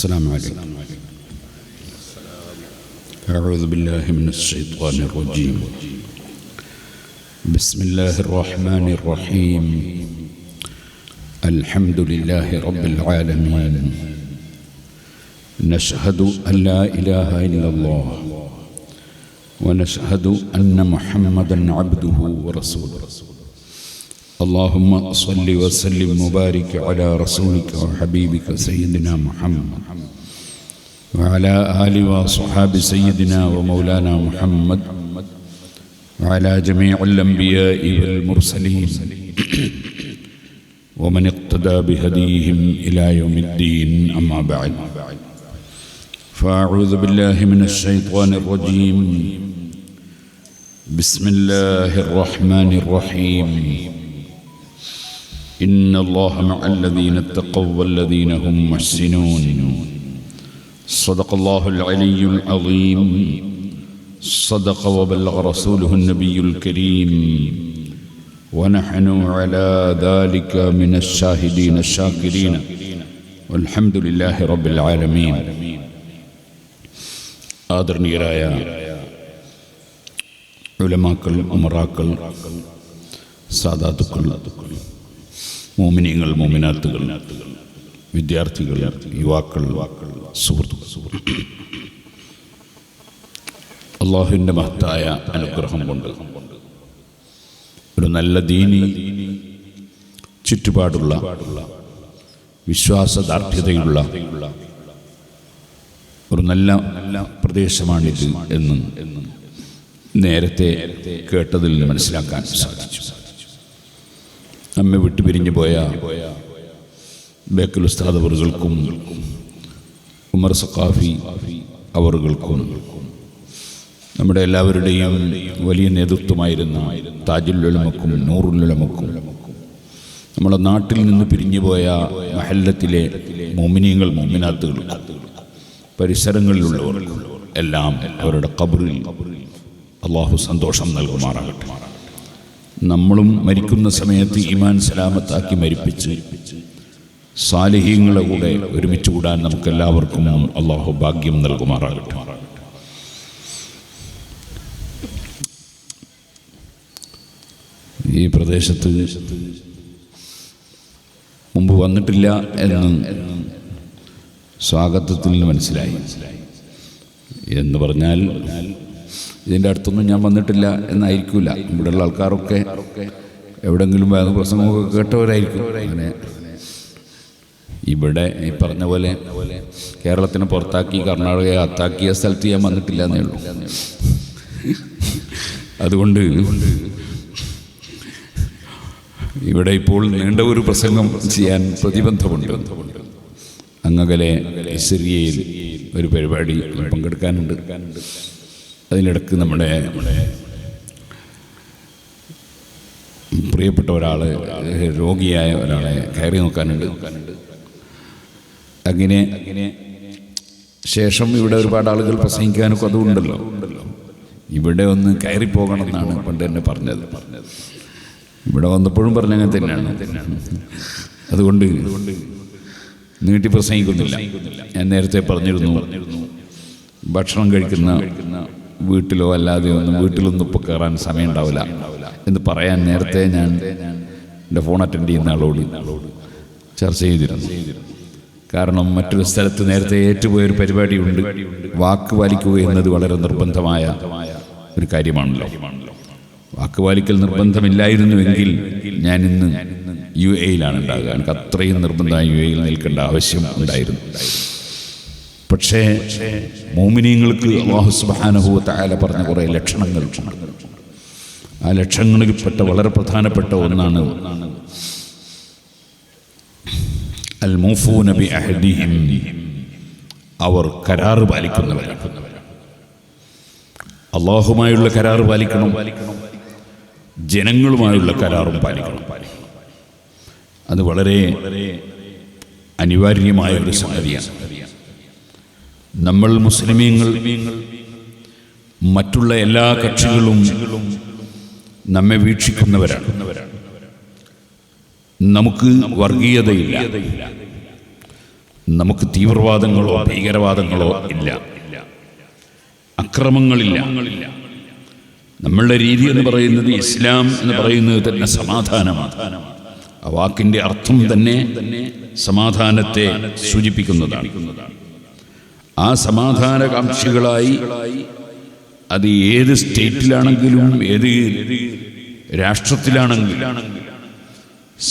السلام عليكم. أعوذ بالله من الشيطان الرجيم. بسم الله الرحمن الرحيم. الحمد لله رب العالمين. نشهد أن لا إله إلا الله ونشهد أن محمدا عبده ورسوله. اللهم صل وسلم وبارك على رسولك وحبيبك سيدنا محمد وعلى آل وصحاب سيدنا ومولانا محمد وعلى جميع الأنبياء والمرسلين ومن اقتدى بهديهم إلى يوم الدين. أما بعد، فأعوذ بالله من الشيطان الرجيم. بسم الله الرحمن الرحيم. إن الله مع الذين اتقوا والذين هم محسنون. صدق الله العلي العظيم. صدق وبلغ رسوله النبي الكريم، ونحن على ذلك من الشاهدين الشاكرين والحمد لله رب العالمين. ആദരണീയരായ ഉലമാക്കൾ, ഉമറാക്കൾ, സാദാത്തുക്കൾ, മോമിനീങ്ങൾ, മോമിനാത്തുകൾ, വിദ്യാർത്ഥികൾ, യുവാക്കൾ, സുഹൃത്തുക്കൾ, അള്ളാഹുവിൻ്റെ മഹത്തായ അനുഗ്രഹം കൊണ്ട് ഒരു നല്ല ദീനി ചുറ്റുപാടുള്ള വിശ്വാസദാർഢ്യതയുള്ള ഒരു നല്ല പ്രദേശമാണിത് എന്ന് നേരത്തെ കേട്ടതിൽ മനസ്സിലാക്കാൻ സാധിച്ചു. നമ്മെ വിട്ടുപിരിഞ്ഞു പോയ ബേക്കൽ ഉസ്താദ് അവറുകൾക്കും ഉമർ സഖാഫി അവറുകൾക്കും നമ്മുടെ എല്ലാവരുടെയും വലിയ നേതൃത്വമായിരുന്ന താജുൽ ഉലമക്കും നൂറുൽ ഉലമക്കും നമ്മുടെ നാട്ടിൽ നിന്ന് പിരിഞ്ഞുപോയ മഹല്ലത്തിലെ മോമിനീങ്ങൾ, മോമിനാത്തുകൾക്കും പരിസരങ്ങളിലുള്ളവർക്കും എല്ലാം അവരുടെ ഖബറിൽ അള്ളാഹു സന്തോഷം നൽകുമാറാകട്ടെ. നമ്മളും മരിക്കുന്ന സമയത്ത് ഈമാൻ സലാമത്താക്കി മരിപ്പിച്ച് സാലിഹീങ്ങളെ കൂടെ ഒരുമിച്ച് കൂടാൻ നമുക്കെല്ലാവർക്കും അള്ളാഹു ഭാഗ്യം നൽകുമാറാകട്ടെ. ഈ പ്രദേശത്ത് മുമ്പ് വന്നിട്ടില്ല എന്ന് സ്വാഗതത്തിൽ നിന്ന് മനസ്സിലായി. എന്ന് പറഞ്ഞാൽ ഇതിൻ്റെ അടുത്തൊന്നും ഞാൻ വന്നിട്ടില്ല എന്നായിരിക്കില്ല. ഇവിടെയുള്ള ആൾക്കാരൊക്കെ എവിടെയെങ്കിലും പ്രസംഗമൊക്കെ കേട്ടവരായിരിക്കും. അങ്ങനെ ഇവിടെ ഈ പറഞ്ഞ പോലെ കേരളത്തിനെ പുറത്താക്കി കർണാടകയെ അത്താക്കിയ സ്ഥലത്ത് ഞാൻ വന്നിട്ടില്ല എന്നേ ഉള്ളൂ. അതുകൊണ്ട് ഇവിടെ ഇപ്പോൾ നീണ്ട ഒരു പ്രസംഗം ചെയ്യാൻ പ്രതിബന്ധമുണ്ട്. അങ്ങകലെ സിറിയയിൽ ഒരു പരിപാടി പങ്കെടുക്കാനുണ്ട്. അതിനിടക്ക് നമ്മുടെ പ്രിയപ്പെട്ട ഒരാൾ, രോഗിയായ ഒരാളെ കയറി നോക്കാനുണ്ട്. അങ്ങനെ ശേഷം ഇവിടെ ഒരുപാട് ആളുകൾ പ്രസംഗിക്കാനൊക്കെ അതുകൊണ്ടല്ലോ. ഇവിടെ ഒന്ന് കയറിപ്പോകണമെന്നാണ് പണ്ട് എന്നെ പറഞ്ഞത്. ഇവിടെ വന്നപ്പോഴും പറഞ്ഞങ്ങനെ തന്നെയാണ്. അതുകൊണ്ട് നീട്ടി പ്രസംഗിക്കുന്നില്ല. ഞാൻ നേരത്തെ പറഞ്ഞിരുന്നു, ഭക്ഷണം കഴിക്കുന്ന വീട്ടിലോ അല്ലാതെ വീട്ടിലൊന്നും ഇപ്പോൾ കയറാൻ സമയം ഉണ്ടാവില്ല എന്ന് പറയാൻ നേരത്തെ ഞാൻ എൻ്റെ ഫോൺ അറ്റൻഡ് ചെയ്യുന്ന ആളോട് ചർച്ച ചെയ്തിരുന്നു. കാരണം മറ്റൊരു സ്ഥലത്ത് നേരത്തെ ഏറ്റുപോയൊരു പരിപാടിയുണ്ട്. വാക്ക് പാലിക്കുക എന്നത് വളരെ നിർബന്ധമായ ഒരു കാര്യമാണല്ലോ. വാക്ക് പാലിക്കൽ നിർബന്ധമില്ലായിരുന്നുവെങ്കിൽ ഞാൻ ഇന്ന് UAE-യിലാണ് ഉണ്ടാകുക. എനിക്ക് അത്രയും നിർബന്ധമായി UAE-യിൽ നിൽക്കേണ്ട ആവശ്യം ഉണ്ടായിരുന്നു. പക്ഷേ മോമിനീങ്ങൾക്ക് അല്ലാഹു സുബ്ഹാനഹു വ തആല പറഞ്ഞ കുറേ ലക്ഷണങ്ങളുണ്ട്. ആ ലക്ഷണങ്ങളിൽപ്പെട്ട വളരെ പ്രധാനപ്പെട്ട ഒന്നാണ് അൽ മൂഫൂന ബി അഹദിഹിം. അവർ കരാറ് പാലിക്കുന്നവരാണ്. അല്ലാഹുമായുള്ള കരാറ് പാലിക്കണം, ജനങ്ങളുമായുള്ള കരാറും പാലിക്കണം. അത് വളരെ അനിവാര്യമായ ഒരു സംഗതിയാണ്. നമ്മൾ മുസ്ലിമീങ്ങൾ മറ്റുള്ള എല്ലാ കക്ഷികളും നമ്മെ വീക്ഷിക്കുന്നവരാണ്. നമുക്ക് വർഗീയതയില്ല, നമുക്ക് തീവ്രവാദങ്ങളോ ഭീകരവാദങ്ങളോ ഇല്ല, അക്രമങ്ങളില്ല. നമ്മളുടെ രീതി എന്ന് പറയുന്നത്, ഇസ്ലാം എന്ന് പറയുന്നത് തന്നെ സമാധാനമാണ്. ആ വാക്കിൻ്റെ അർത്ഥം തന്നെ സമാധാനത്തെ സൂചിപ്പിക്കുന്നതാണ്. ആ സമാധാനകാംക്ഷികളായി അത് ഏത് സ്റ്റേറ്റിലാണെങ്കിലും ഏത് രാഷ്ട്രത്തിലാണെങ്കിലും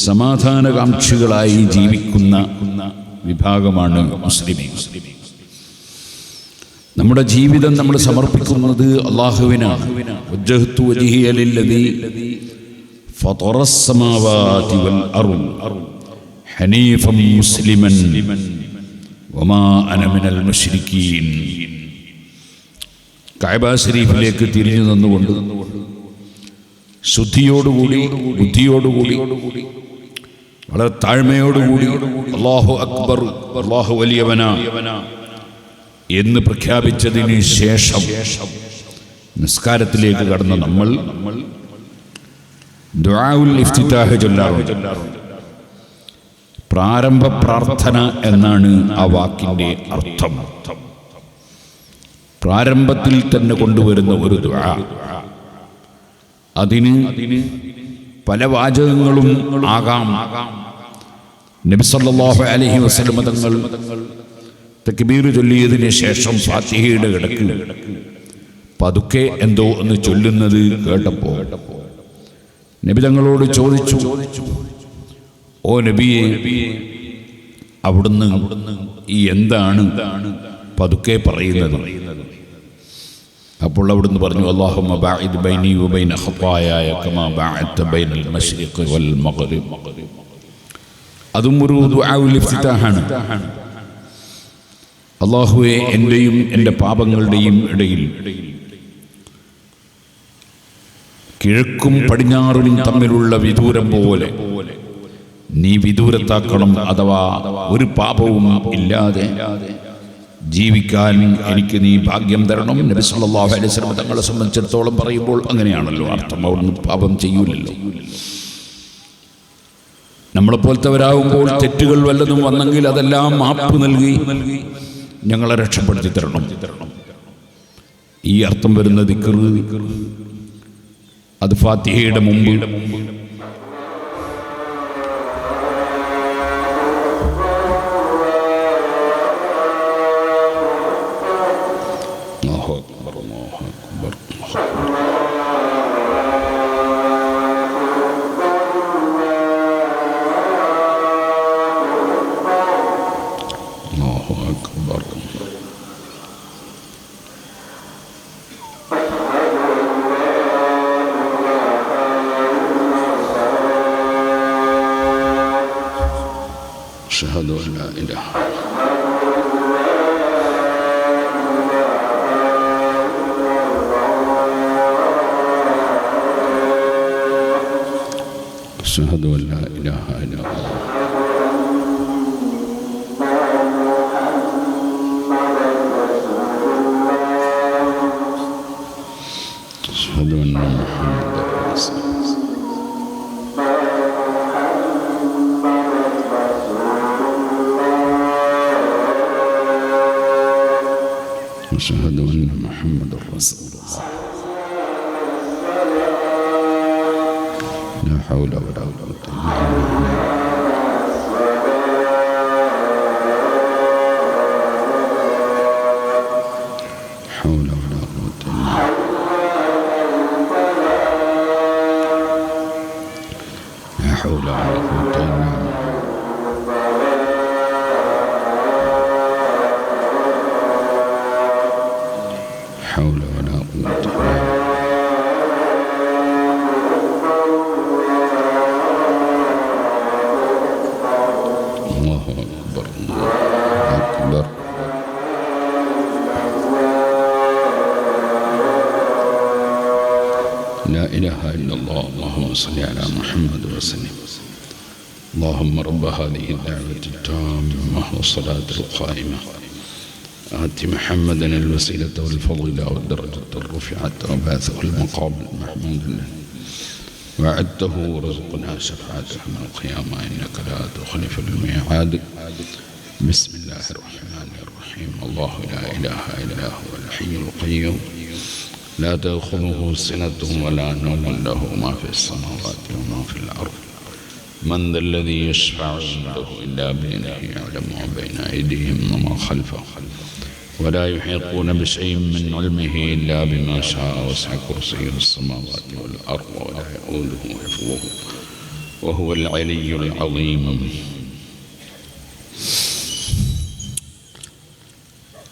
സമാധാനകാംക്ഷികളായി ജീവിക്കുന്ന വിഭാഗമാണ് മുസ്ലിമീങ്ങൾ. നമ്മുടെ ജീവിതം നമ്മൾ സമർപ്പിക്കുന്നത് അല്ലാഹുവിനാണ്. വജ്ജഹ്തു വജ്ഹിയ ലില്ലദീ ഫതറസ് സമാവാതി വൽ അർള് ഹനീഫൻ മുസ്ലിമൻ വമാ അന മിനൽ മുശ്രിക്കീൻ. കഅബ ശരീഫിലേക്ക് തിരിഞ്ഞു നിന്നുകൊണ്ട് ശുദ്ധിയോടുകൂടി ബുദ്ധിയോടുകൂടി വളരെ താഴ്മയോടുകൂടി അല്ലാഹു അക്ബർ, അല്ലാഹു വലിയവനാ എന്ന് പ്രഖ്യാപിച്ചതിന് ശേഷം നിസ്കാരത്തിലേക്ക് കടന്ന നമ്മൾ ദുആഉൽ ഇഫ്തിതാഹ് ചൊല്ലാറുണ്ട്. പ്രാരംഭ പ്രാർത്ഥന എന്നാണ് ആ വാക്കിൻ്റെ അർത്ഥം. പ്രാരംഭത്തിൽ തന്നെ കൊണ്ടുവരുന്ന ഒരു ദുആ. അതിന് പല വാചകങ്ങളും ആകാം. നബി സല്ലല്ലാഹു അലൈഹി വസല്ലം തങ്ങൾ തക്ബീർ ചൊല്ലിയതിന് ശേഷം ഫാത്തിഹയുടെ കിടക്ക് പതുക്കെ എന്തോ ഒന്ന് ചൊല്ലുന്നത് കേട്ടപ്പോൾ നബി തങ്ങളോട് ചോദിച്ചു, ഓ നബിയെ, അവിടുന്ന് ഈ എന്താണ് പതുക്കെ പറയുന്നത്? അപ്പോൾ അവിടുന്ന് പറഞ്ഞു, അല്ലാഹുമ്മ ബഅദ് ബൈനി വബൈന ഖതായായ കമാ ബഅദത ബൈനൽ മശ്രിഖി വൽ മഗ്രിബ്. അതും ഒരു ദുആഉൽ ഇഫ്തിതാഹാണ്. അല്ലാഹുവേ, എൻ്റെയും എൻ്റെ പാപങ്ങളുടെയും ഇടയിൽ കിഴക്കും പടിഞ്ഞാറും തമ്മിലുള്ള വിദൂരം പോലെ നീ വിദൂരത്താക്കണം. അഥവാ ഒരു പാപവും ഇല്ലാതെ ജീവിക്കാൻ എനിക്ക് നീ ഭാഗ്യം തരണം. നബി സല്ലല്ലാഹു അലൈഹി വസല്ലം തങ്ങളെ സംബന്ധിച്ചിടത്തോളം പറയുമ്പോൾ അങ്ങനെയാണല്ലോ അർത്ഥം. അവിടുന്ന് പാപം ചെയ്യൂലല്ലോ. നമ്മളെപ്പോലത്തവരാകുമ്പോൾ തെറ്റുകൾ വല്ലതും വന്നെങ്കിൽ അതെല്ലാം മാപ്പ് നൽകി ഞങ്ങളെ രക്ഷപ്പെടുത്തി തരണം. ഈ അർത്ഥം വരുന്ന ദിക്ർ അത് ഫാത്തിഹയുടെ മുമ്പ് أشهد أن لا إله أشهد أن لا إله إلا الله أشهد أن محمدا رسول الله أشهد أن محمدا رسول الله لا حول ولا قوة إلا بالله حول ولا قوة إلا لا حول ولا قوة إلا حول ولا قوة إلا الله أكبر الله أكبر لا إله إلا الله اللهم صل على محمد وسلم اللهم رب هذه الدعوة التامة والصلاة القائمة آت محمدا الوسيلة والفضيلة والدرجة الرفيعة وبعثه المقام المحمود وعدته ورزقنا شفاعته من القيامة إنك لا تخلف الميعاد بسم الله الرحمن الرحيم الله لا إله إلا هو الحي القيوم لا تأخذه سنة ولا نوم له ما في السماوات وما في الأرض من ذا الذي يشفع عنده إلا بإذنه يعلم ما بين أيديهم وما خلفهم ولا يحيطون بشيء من علمه إلا بما شاء وسع كرسيه السماوات والأرض ولا يؤوده حفظه وهو العلي العظيم.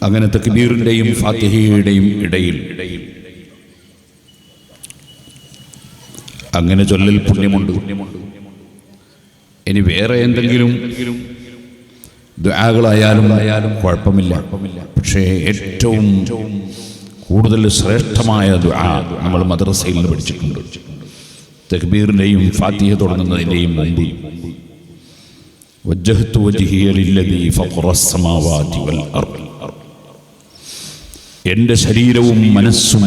അങ്ങനെ തക്ബീറിന്റെയും ഫാത്തിഹയുടെയും ഇടയിൽ അങ്ങനെ ചൊല്ലൽ പുണ്യമുണ്ട്. ഇനി വേറെ എന്തെങ്കിലും ദുആകളായാലും കുഴപ്പമില്ല. പക്ഷേ ഏറ്റവും കൂടുതൽ ശ്രേഷ്ഠമായ ദുആ നമ്മൾ മദ്രസയിൽ നിന്ന് പഠിച്ചിട്ടുണ്ട്. തക്ബീറിന്റെയും ഫാത്തിഹ തുടങ്ങുന്നതിന്റെയും മുമ്പ് വജ്ജഹ്തു വജ്ഹിയ ലില്ലദീ ഫഖറസ് സമാവാതി വൽ അർദ്, എൻ്റെ ശരീരവും മനസ്സും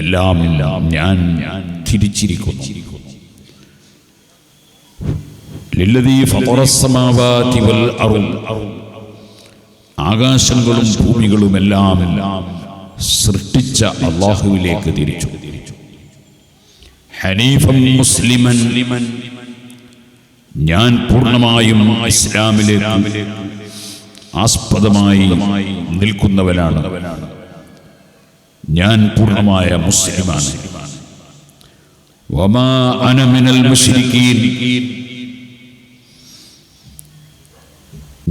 എല്ലാം ഞാൻ തിരിച്ചിരിക്കുന്നു. ലില്ലദീ ഫഖറസ് സമാവാതി വൽ അർദ്, ആകാശങ്ങളും ഭൂമികളും എല്ലാം സൃഷ്ടിച്ച അല്ലാഹുവിലേക്ക് തിരിച്ചു. ഹനീഫൻ മുസ്ലിമൻ, ഞാൻ പൂർണ്ണമായും ഇസ്ലാമിലേക്ക് ആസ്പദമായി നിൽക്കുന്നവനാണ്. ഞാൻ പൂർണ്ണമായ മുസ്ലിമാണ്. വമാ അന മിനൽ മുശ്രിക്കീൻ,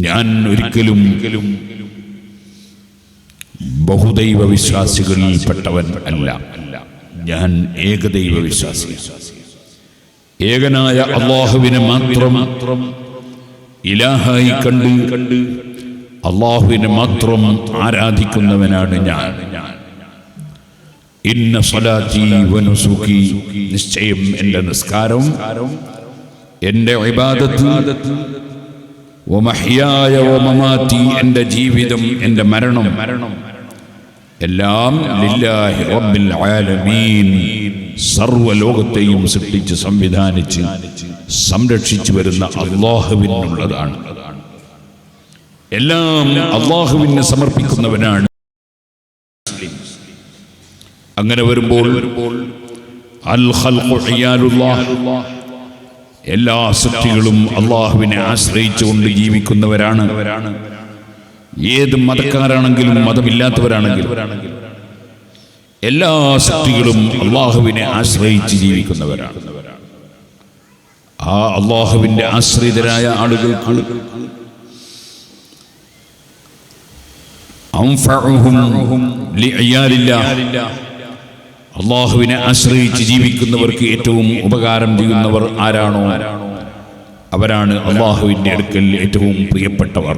ഞാൻ ഒരിക്കലും ബഹുദൈവ വിശ്വാസികളിൽപ്പെട്ടവൻ അല്ല. ഞാൻ ഏകദൈവ വിശ്വാസി. ഏകനായ അല്ലാഹുവിനെ മാത്രം ഇലാഹായി കണ്ട് അല്ലാഹുവിനെ മാത്രം ആരാധിക്കുന്നവനാണ് ഞാൻ. ഇന്ന സ്വലാത്തി വനുസുക്കി, നിശ്ചയം എൻ്റെ നിസ്കാരം, എൻ്റെ ഇബാദത്ത്, വമഹ്യായ വമമാതി, എൻ്റെ ജീവിതം, എൻ്റെ മരണം എല്ലാം ലില്ലാഹി റബ്ബിൽ ആലമീൻ, സർവ്വലോകത്തെയും സൃഷ്ടിച്ച് സംവിധാനിച്ച് സംരക്ഷിച്ചു വരുന്ന അല്ലാഹുവിനുള്ളതാണ്. എല്ലാം അല്ലാഹുവിന് സമർപ്പിക്കുന്നവനാണ്. അങ്ങനെ വരുമ്പോൾ അൽ ഖൽഖു ഇയാലുല്ലാഹ്, എല്ലാ സൃഷ്ടികളും അല്ലാഹുവിനെ ആശ്രയിച്ചുകൊണ്ട് ജീവിക്കുന്നവരാണ്. ഏത് മതക്കാരാണെങ്കിലും മതമില്ലാത്തവരാണെങ്കിലും എല്ലാ സൃഷ്ടികളും അല്ലാഹുവിനെ ആശ്രയിച്ച് ജീവിക്കുന്നവരാണ്. ആ അല്ലാഹുവിന്റെ ആശ്രിതരായ ആളുകൾക്ക് അൻഫഉഹും ലിഇയാലില്ലാഹ്, അല്ലാഹുവിനെ ആശ്രയിച്ച് ജീവിക്കുന്നവർക്ക് ഏറ്റവും ഉപകാരം ചെയ്യുന്നവർ ആരാണോ അവരാണ് അല്ലാഹുവിന്റെ അടുക്കൽ ഏറ്റവും പ്രിയപ്പെട്ടവർ.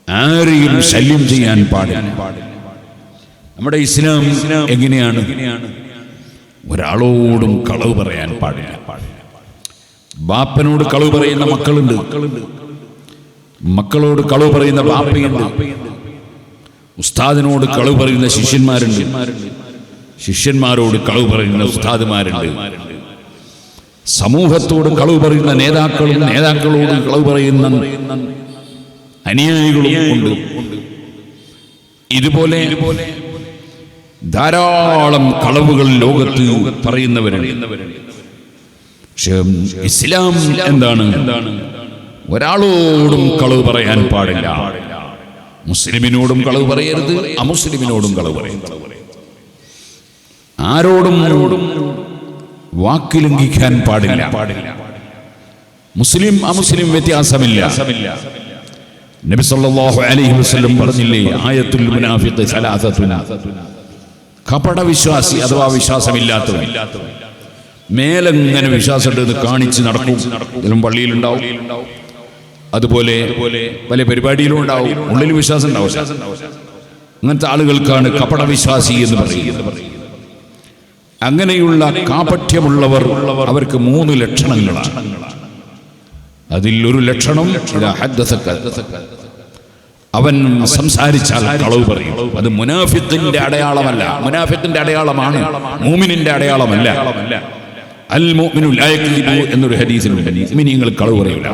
ആരെയും ശല്യം ചെയ്യാൻ പാടില്ല. നമ്മുടെ ഇസ്ലാം എങ്ങനെയാണ്? ഒരാളോടും കളവ് പറയാൻ പാടില്ല. ബാപ്പനോട് കളവ് പറയുന്ന മക്കളുണ്ട്, മക്കളോട് കളവ് പറയുന്ന ബാപ്പയുണ്ട്, ഉസ്താദിനോട് കളവ് പറയുന്ന ശിഷ്യന്മാരുണ്ട്, ശിഷ്യന്മാരോട് കളവ് പറയുന്ന ഉസ്താദുമാരുണ്ട്, സമൂഹത്തോട് കളവ് പറയുന്ന നേതാക്കളും നേതാക്കളോട് കളവ് പറയുന്ന അനുയായികളും ഉണ്ട്. ഇതുപോലെ ധാരാളം കളവുകൾ ലോകത്ത് പറയുന്നവരുണ്ട്. പക്ഷേ ഇസ്ലാം എന്താണ്? ഒരാളോടും കളവ് പറയാൻ പാടില്ല. മുസ്ലിമിനോടും കളവ് പറയരുത്, അമുസ്ലിമിനോടും കളവ് പറയരുത്. ആരോടും വാക്ക് ലംഘിക്കാൻ പാടില്ല. മുസ്ലിം അമുസ്ലിം വ്യത്യാസമില്ല. നബി സല്ലല്ലാഹു അലൈഹി വസല്ലം പറഞ്ഞില്ലേ, ആയത്തുൽ മുനാഫിഖ് സലാസത്തുന, കപട വിശ്വാസി അഥവാ വിശ്വാസമില്ലാത്തവൻ മേലെങ്ങനെ വിശ്വാസമുണ്ടെന്ന് കാണിച്ച് നടക്കും. ഇതിലും പള്ളിയിലുണ്ടാവും, അതുപോലെ പല പരിപാടിയിലും ഉണ്ടാവും, ഉള്ളിൽ വിശ്വാസം ഉണ്ടാവും. അങ്ങനത്തെ ആളുകൾക്കാണ് കപട വിശ്വാസി എന്ന് പറയുന്നത്. അങ്ങനെയുള്ള കാപട്യമുള്ളവർ, അവർക്ക് 3 ലക്ഷണങ്ങളാണ്. അതിൽ ഒരു ലക്ഷണം, അവൻ സംസാരിച്ചാൽ കളവ് പറയും. അത് മുനാഫിഖിന്റെ അടയാളമല്ല. മുനാഫിഖിന്റെ അടയാളമാണ്, മുഅ്മിനിന്റെ അടയാളമല്ല. അൽ മുഅ്മിനു ലാ യക്ദിബു എന്നൊരു ഹദീസിലുണ്ട്, മുഅ്മിനീങ്ങൾ കളവ് പറയില്ല.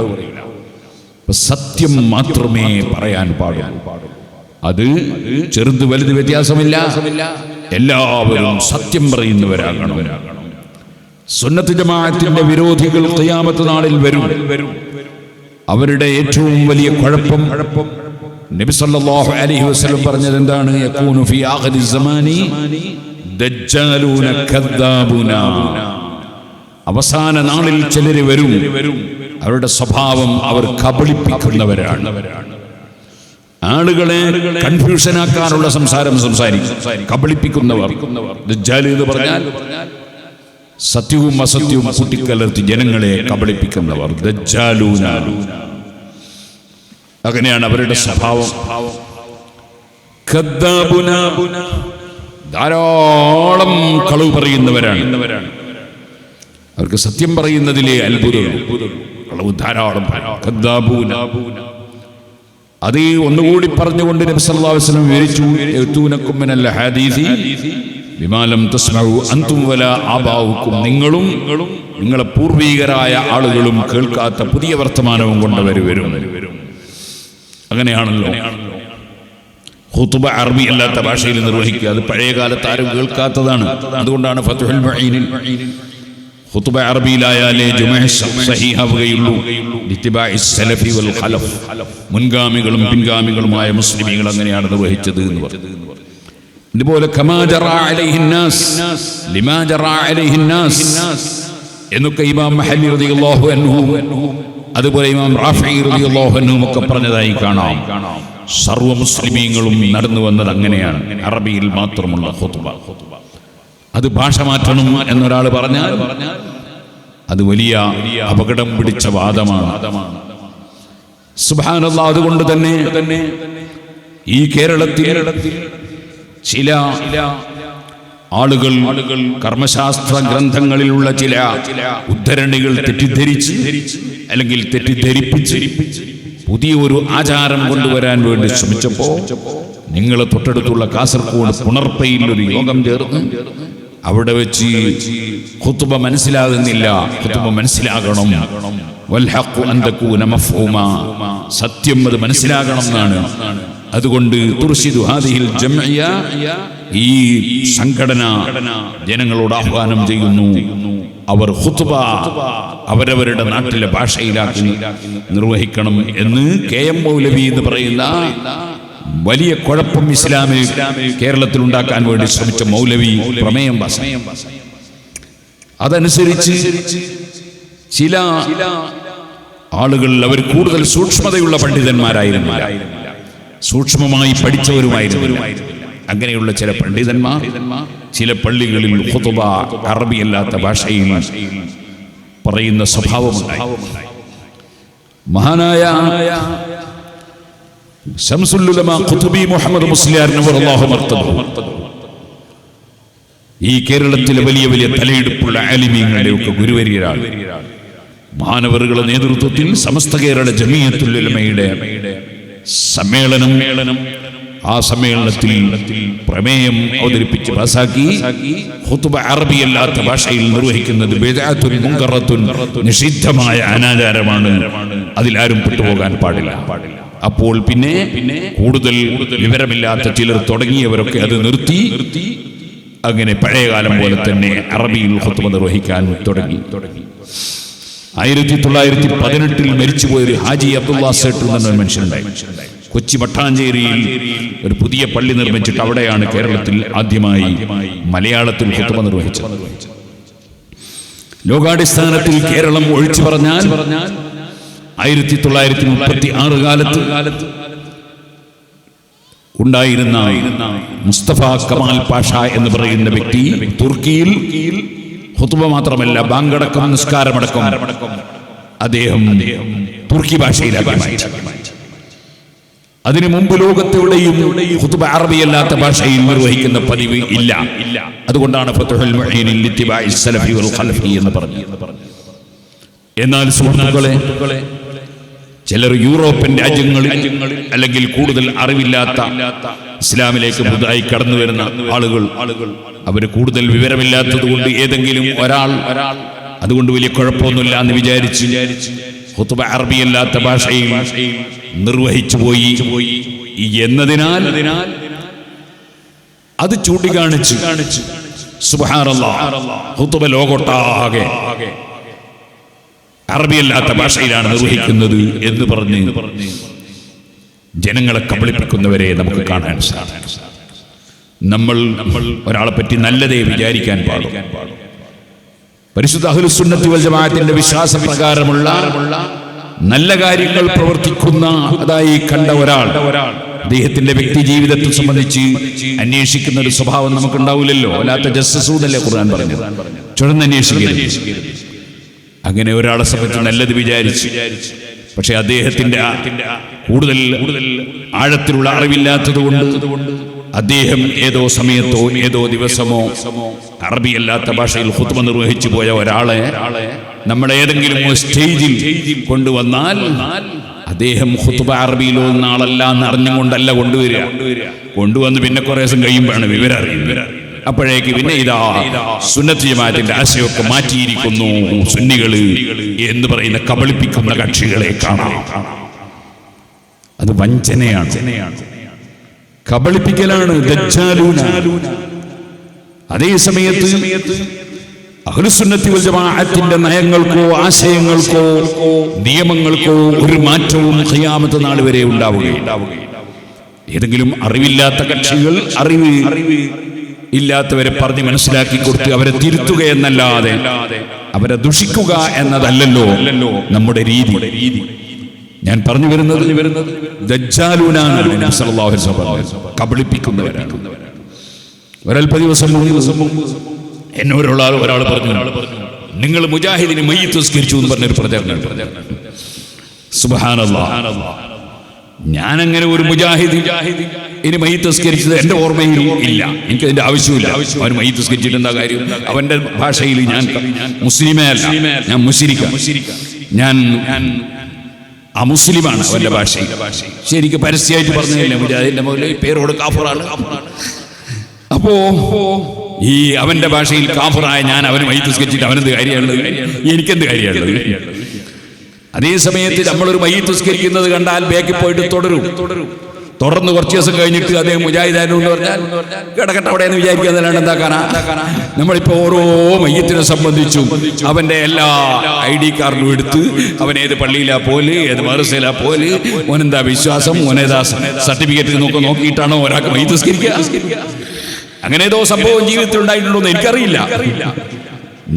സത്യം മാത്രമേ പറയാൻ പാടുള്ളൂ. അത് ചെറുത് വലുത് വ്യത്യാസമില്ല. എല്ലാവരും സത്യം പറയുന്നവരാകണം. സുന്നത്ത് ജമാഅത്തിന്റെ വിരോധികൾ ഖിയാമത്ത് നാളിൽ വരും. അവരുടെ ഏറ്റവും വലിയ കുഴപ്പം നബി സല്ലല്ലാഹു അലൈഹി വസല്ലം പറഞ്ഞത് എന്താണ്? യകൂനു ഫീ ആഖിരി സമാനി ദജ്ജാലൂന കദ്ദാബൂന. അവസാന നാളിൽ ചിലർ വരും, അവരുടെ സ്വഭാവം അവർ കബളിപ്പിക്കുന്നവരാണ്. ആളുകളെ കൺഫ്യൂഷനാക്കാനുള്ള സംസാരിക്കും. കബളിപ്പിക്കുന്നവർ. ദജ്ജാൽ എന്ന് പറഞ്ഞാൽ സത്യവും അസത്യവും കൂട്ടിക്കലർത്തി ജനങ്ങളെ കബളിപ്പിക്കുന്നവർ. ദജ്ജാലൂന, അങ്ങനെയാണ് അവരുടെ സ്വഭാവം. കദ്ദാബുന, ധാരാളം കളവ് പറയുന്നവരാണ്. അവർക്ക് സത്യം പറയുന്നതിലെ അത്ഭുതമുള്ളൂ, കളവ് ധാരാളം. കദ്ദാബൂന. അത് ഒന്നുകൂടി പറഞ്ഞുകൊണ്ട് നബി സല്ലല്ലാഹു അലൈഹി വസല്ലം വിവരിച്ചു, യതൂനകും മിനൽ ഹദീസി ബിമാ ലം തസ്മഉ അൻതും വലാ ആബാഉകും. നിങ്ങളും നിങ്ങളെ പൂർവീകരായ ആളുകളും കേൾക്കാത്ത പുതിയ വർത്തമാനവും കൊണ്ടവർ വരും. അങ്ങനെയാണല്ലോ ഖുതുബ അറബി അല്ലാത്ത ഭാഷയിൽ നിർവഹിക്കുക. അത് പഴയ കാലത്ത് ആരും കേൾക്കാത്തതാണ്. അതുകൊണ്ടാണ് ഫത്ഹുൽ മുഈനിൽ ഖുതുബ അറബിയിലായാലേ ജുമുഅ സഹീഹാവുകയുള്ളൂ. ഇത്തിബാഇ സലഫി വൽ ഖലഫ്, മുൻഗാമികളും പിൻഗാമികളുമായ മുസ്ലിമീങ്ങൾ അങ്ങനെയാണ് നിർവഹിച്ചത് എന്ന് പറഞ്ഞു. ഇതുപോലെ കമാ ജറാ അലൈഹിൻ നാസ് ലിമാ ജറാ അലൈഹിൻ നാസ് എന്നൊക്കെ ഇമാം മഹല്ലി റളിയല്ലാഹു അൻഹു, അതുപോലെ ഇമാം റാഫിഈ റളിയല്ലാഹു അൻഹു ഒക്കെ പറഞ്ഞതായി കാണാം. സർവ്വ മുസ്ലിമീങ്ങളും നടന്നു വന്നത് അങ്ങനെയാണ്, അറബിയിൽ മാത്രമുള്ള ഖുതുബ. അത് ഭാഷ മാറ്റണം എന്നൊരാൾ പറഞ്ഞാൽ അത് വലിയ അപകടം പിടിച്ച വാദമാണ്. സുബ്ഹാനല്ലാഹ്. അതുകൊണ്ട് തന്നെ ഈ കേരളത്തിൽ ചില ആളുകൾ കർമ്മശാസ്ത്ര ഗ്രന്ഥങ്ങളിലുള്ള ചില ഉദ്ധരണികൾ തെറ്റിദ്ധരിച്ച് അല്ലെങ്കിൽ തെറ്റിദ്ധരിപ്പിച്ച് പുതിയ ഒരു ആചാരം കൊണ്ടുവരാൻ വേണ്ടി ശ്രമിച്ചപ്പോ നിങ്ങൾ തൊട്ടടുത്തുള്ള കാസർഗോഡ് പുണർപ്പയിൽ ഒരു യോഗം ചേർന്ന് അവിടെ വെച്ച് ഖുതുബ മനസ്സിലാകുന്നില്ല, ഖുതുബ മനസ്സിലാകണം. വൽഹഖു അൻ തകൂന മഫ്ഹൂമ, സത്യം അത് മനസ്സിലാകണം എന്നാണ്. അതുകൊണ്ട് തുർശിദു ഹാദിഹിൽ ജംഇയ, ഈ സംഘടന ജനങ്ങളോട് ആഹ്വാനം ചെയ്യുന്നു, അവർ ഖുതുബ അവരവരുടെ നാട്ടിലെ ഭാഷയിലാക്കി നിർവഹിക്കണം എന്ന്. KM മൗലവി എന്ന് പറയുന്ന വലിയ കുഴപ്പം ഇസ്ലാമിൽ കേരളത്തിൽ ഉണ്ടാക്കാൻ വേണ്ടി ശ്രമിച്ച മൗലവി പ്രമേയം പാസ്. അതനുസരിച്ച് ചില ആളുകൾ അവർ കൂടുതൽ സൂക്ഷ്മതയുള്ള പണ്ഡിതന്മാരായിരുന്നില്ല, സൂക്ഷ്മമായി പഠിച്ചവരുമായിരുന്നില്ല. അങ്ങനെയുള്ള ചില പണ്ഡിതന്മാർ ചില പള്ളികളിൽ ഖുതുബ അറബിയല്ലാത്ത ഭാഷയിൽ പറയുന്ന സ്വഭാവമുണ്ടായി. മഹാനായ ശംസുൽ ഉലമ ഖുതുബി മുഹമ്മദ് മുസ്ലിയാർ നവറല്ലാഹു മർത്തദഹു ഈ കേരളത്തിലെ വലിയ വലിയ തലയെടുപ്പുള്ള ആലിമീങ്ങളുടെ ഒക്കെ ഗുരുവര്യരാണ്. മഹാനവറുകളുടെ നേതൃത്വത്തിൽ സമസ്ത കേരള ജമീയത്തുൽ ഉലമയുടെ സമ്മേളനം, ആ സമ്മേളനത്തിൽ പ്രമേയം അവതരിപ്പിച്ച് പാസാക്കി ഖുതുബ അറബിയല്ലാത്ത ഭാഷയിൽ നിർവഹിക്കുന്നത് ബിദ്അത്തുൻ മുൻകറത്തുൻ, നിഷിദ്ധമായ അനാചാരമാണ്, അതിലാരും പെട്ടുപോകാൻ പാടില്ല. അപ്പോൾ പിന്നെ കൂടുതൽ വിവരമില്ലാത്ത ചിലർ തുടങ്ങിയവരൊക്കെ അത് നിർത്തി അങ്ങനെ പഴയകാലം പോലെ തന്നെ അറബിയിൽ ഖുതുബ നിർവഹിക്കാൻ തുടങ്ങി. 1918 മരിച്ചുപോയൊരു ഹാജി അബ്ദുള്ള സേട്ട് എന്ന മനുഷ്യനുണ്ടായി. കൊച്ചി മട്ടാഞ്ചേരിയിൽ ഒരു പുതിയ പള്ളി നിർമ്മിച്ചിട്ട് അവിടെയാണ് കേരളത്തിൽ ആദ്യമായി മലയാളത്തിൽ ഖുതുബ നിർവഹിച്ചത്. ലോകാടിസ്ഥാനത്തിൽ കേരളം ഒഴിച്ചു പറഞ്ഞാൽ 1936 കാലത്ത് ഉണ്ടായിരുന്ന മുസ്തഫ കമാൽ പാഷ എന്ന് പറയുന്ന വ്യക്തി തുർക്കിയിൽ ഖുതുബ മാത്രമല്ല ബാങ്കടക്കം നിസ്കാരമടക്കം അദ്ദേഹം തുർക്കി ഭാഷയിലാക്കി. അതിനു മുമ്പ് ലോകത്തെവിടെയും ഖുതുബ അറബിയല്ലാത്ത ഭാഷയിൽ നിർവഹിക്കുന്ന പതിവ് ഇല്ല. അതുകൊണ്ടാണ് ഫത്ഹുൽ മുഈനിൽ ഇത്തിബാഇ സലഫി വൽ ഖലഫി എന്ന് പറഞ്ഞത്. എന്നാൽ സുഹൃത്തുക്കളെ, ചിലർ യൂറോപ്യൻ രാജ്യങ്ങളിൽ അല്ലെങ്കിൽ കൂടുതൽ അറിവില്ലാത്ത ഇസ്ലാമിലേക്ക് പുതുതായി കടന്നു വരുന്ന ആളുകൾ അവർ കൂടുതൽ വിവരമില്ലാത്തത് കൊണ്ട് ഏതെങ്കിലും ഒരാൾ അതുകൊണ്ട് വലിയ കുഴപ്പമൊന്നുമില്ല എന്ന് വിചാരിച്ച് ഖുത്ബ അറബിയല്ലാത്ത ഭാഷയിൽ നിർവഹിച്ചു പോയി എന്നതിനാൽ അത് ചൂണ്ടിക്കാണിച്ചു സുബ്ഹാനല്ലാഹ് ഖുത്ബ ലോകത്തൊട്ടാകെ അറബിയല്ലാത്ത ഭാഷയിലാണ് നിർവഹിക്കുന്നത് എന്ന് പറഞ്ഞ് ജനങ്ങളെ കബളിപ്പിക്കുന്നവരെ നമുക്ക് കാണാൻ സാധിക്കും. നമ്മൾ ഒരാളെ പറ്റി നല്ലതേ വിചാരിക്കാൻ പാടും. പരിശുദ്ധ അഹ്ലുസ് സുന്നത്തി വൽ ജമാഅത്തിന്റെ വിശ്വാസപ്രകാരമുള്ള നല്ല കാര്യങ്ങൾ പ്രവർത്തിക്കുന്ന അതായി കണ്ട ഒരാൾ അദ്ദേഹത്തിന്റെ വ്യക്തി ജീവിതത്തെ സംബന്ധിച്ച് അന്വേഷിക്കുന്ന ഒരു സ്വഭാവം നമുക്കുണ്ടാവില്ലല്ലോ. അല്ലാത്ത ജസ്സൂദല്ലേ ഖുർആൻ പറഞ്ഞു, ചുഴന്നന്വേഷിക്കരുത്. അങ്ങനെ ഒരാളെ സംബന്ധിച്ച് നല്ലത് വിചാരിച്ചു, പക്ഷെ അദ്ദേഹത്തിന്റെ കൂടുതൽ ആഴത്തിലുള്ള അറിവില്ലാത്തത് കൊണ്ട് അദ്ദേഹം ഏതോ സമയത്തോ ഏതോ ദിവസമോ അറബിയല്ലാത്ത ഭാഷയിൽ ഖുത്ബ നിർവഹിച്ചു പോയ ഒരാളെ നമ്മൾ ഏതെങ്കിലും സ്റ്റേജിൽ കൊണ്ടുവന്നാൽ അദ്ദേഹം ഖുത്ബ അറബിയിൽ ഓതുന്ന ആളല്ല എന്ന് അറിഞ്ഞുകൊണ്ടല്ല കൊണ്ടുവന്ന് പിന്നെ കുറേ ദിവസം കഴിയുമ്പോഴാണ് വിവരം അറിയുന്നത്. അപ്പോഴേക്ക് പിന്നെ ഇതാ സുന്നത്ത് ജമാഅത്തിന്റെ ആശയമൊക്കെ മാറ്റിയിരിക്കുന്നു സുന്നികള് എന്ന് പറയുന്ന കബളിപ്പിക്കുന്ന കക്ഷികളെ കാണാം. അത് വഞ്ചനയാണ്, കബളിപ്പിക്കലാണ്, ദജ്ജാലൂന. അതേ സമയത്ത് അഹ്ലുസ് സുന്നത്തി വൽ ജമാഅത്തിന്റെ നയങ്ങൾക്കോ ആശയങ്ങൾക്കോ നിയമങ്ങൾക്കോ ഒരു മാറ്റവും ഖിയാമത്ത് നാൾ വരെ ഉണ്ടാവുകയില്ല. ഏതെങ്കിലും അറിവില്ലാത്ത കക്ഷികൾ അറിവ് ഇല്ലാത്തവരെ പറഞ്ഞ് മനസ്സിലാക്കി കൊടുത്ത് അവരെ തിരുത്തുക എന്നല്ലാതെ അവരെ ദുഷിക്കുക എന്നതല്ലല്ലോ നമ്മുടെ രീതി. ഞാൻ പറഞ്ഞു വരുന്നത് ദജ്ജാലൂനാണ്, കബളിപ്പിക്കുന്നവരാണ്. ഒരൽപ്പ ദിവസം എന്നോട് ഒരാൾ പറഞ്ഞു, നിങ്ങൾ മുജാഹിദിന് മയ്യിത്ത് നിസ്കരിച്ചു എന്ന് പറഞ്ഞൊരു പ്രചരണം. സുബ്ഹാനല്ലാഹ്, ഞാനങ്ങനെ ഒരു മുജാഹിദ് ഇനി മയ്യിത്ത് നിസ്കരിച്ചത് എന്റെ ഓർമ്മയിൽ ഇല്ല, എനിക്ക് അതിന്റെ ആവശ്യമില്ല. അവൻ മയ്യിത്ത് നിസ്കരിച്ചിട്ട് എന്താ കാര്യം? അവന്റെ ഭാഷയിൽ ഞാൻ മുസ്ലിമേ അല്ല, ഞാൻ മുശ്രിക്കാ, ഞാൻ അമുസ്ലിമാണ് അവന്റെ ഭാഷയിൽ. ശരിക്കും പരസ്യമായിട്ട് പറഞ്ഞില്ല മുജാഹിദിന്റെ മുകളിൽ പേരോട് കാഫറാണ്. അപ്പോ ഈ അവന്റെ ഭാഷയിൽ കാഫറായ ഞാൻ അവന് മയ്യിത്ത് നിസ്കരിച്ചിട്ട് അവനെന്ത് കാര്യമുള്ളത്? എനിക്കെന്ത് കാര്യമുള്ളത്? അതേ സമയത്ത് നമ്മളൊരു മയ്യിത്ത് നിസ്കരിക്കുന്നത് കണ്ടാൽ ബാക്കിൽ പോയിട്ട് തുടർന്ന് കുറച്ച് ദിവസം കഴിഞ്ഞിട്ട് അദ്ദേഹം മുജാഹിദായിരുന്നു എന്ന് പറഞ്ഞാൽ കിടക്കട്ടെ അവിടെ എന്ന് വിചാരിക്കുന്നതല്ലാണ്ട് എന്താക്കാനാ? നമ്മളിപ്പോ ഓരോ മയ്യത്തിനെ സംബന്ധിച്ചും അവന്റെ എല്ലാ ID കാർഡും എടുത്ത് അവൻ ഏത് പള്ളിയിലാ പോലെ, ഏത് മദ്രസയിലാ പോലെ, ഓനെന്താ വിശ്വാസം, ഓനേതാ സർട്ടിഫിക്കറ്റ് നോക്കിയിട്ടാണോ ഒരാൾക്ക് മയ്യിത്ത് നിസ്കരിക്കുക? അങ്ങനെ ഏതോ സംഭവം ജീവിതത്തിൽ ഉണ്ടായിട്ടുണ്ടോ എന്ന് എനിക്കറിയില്ല.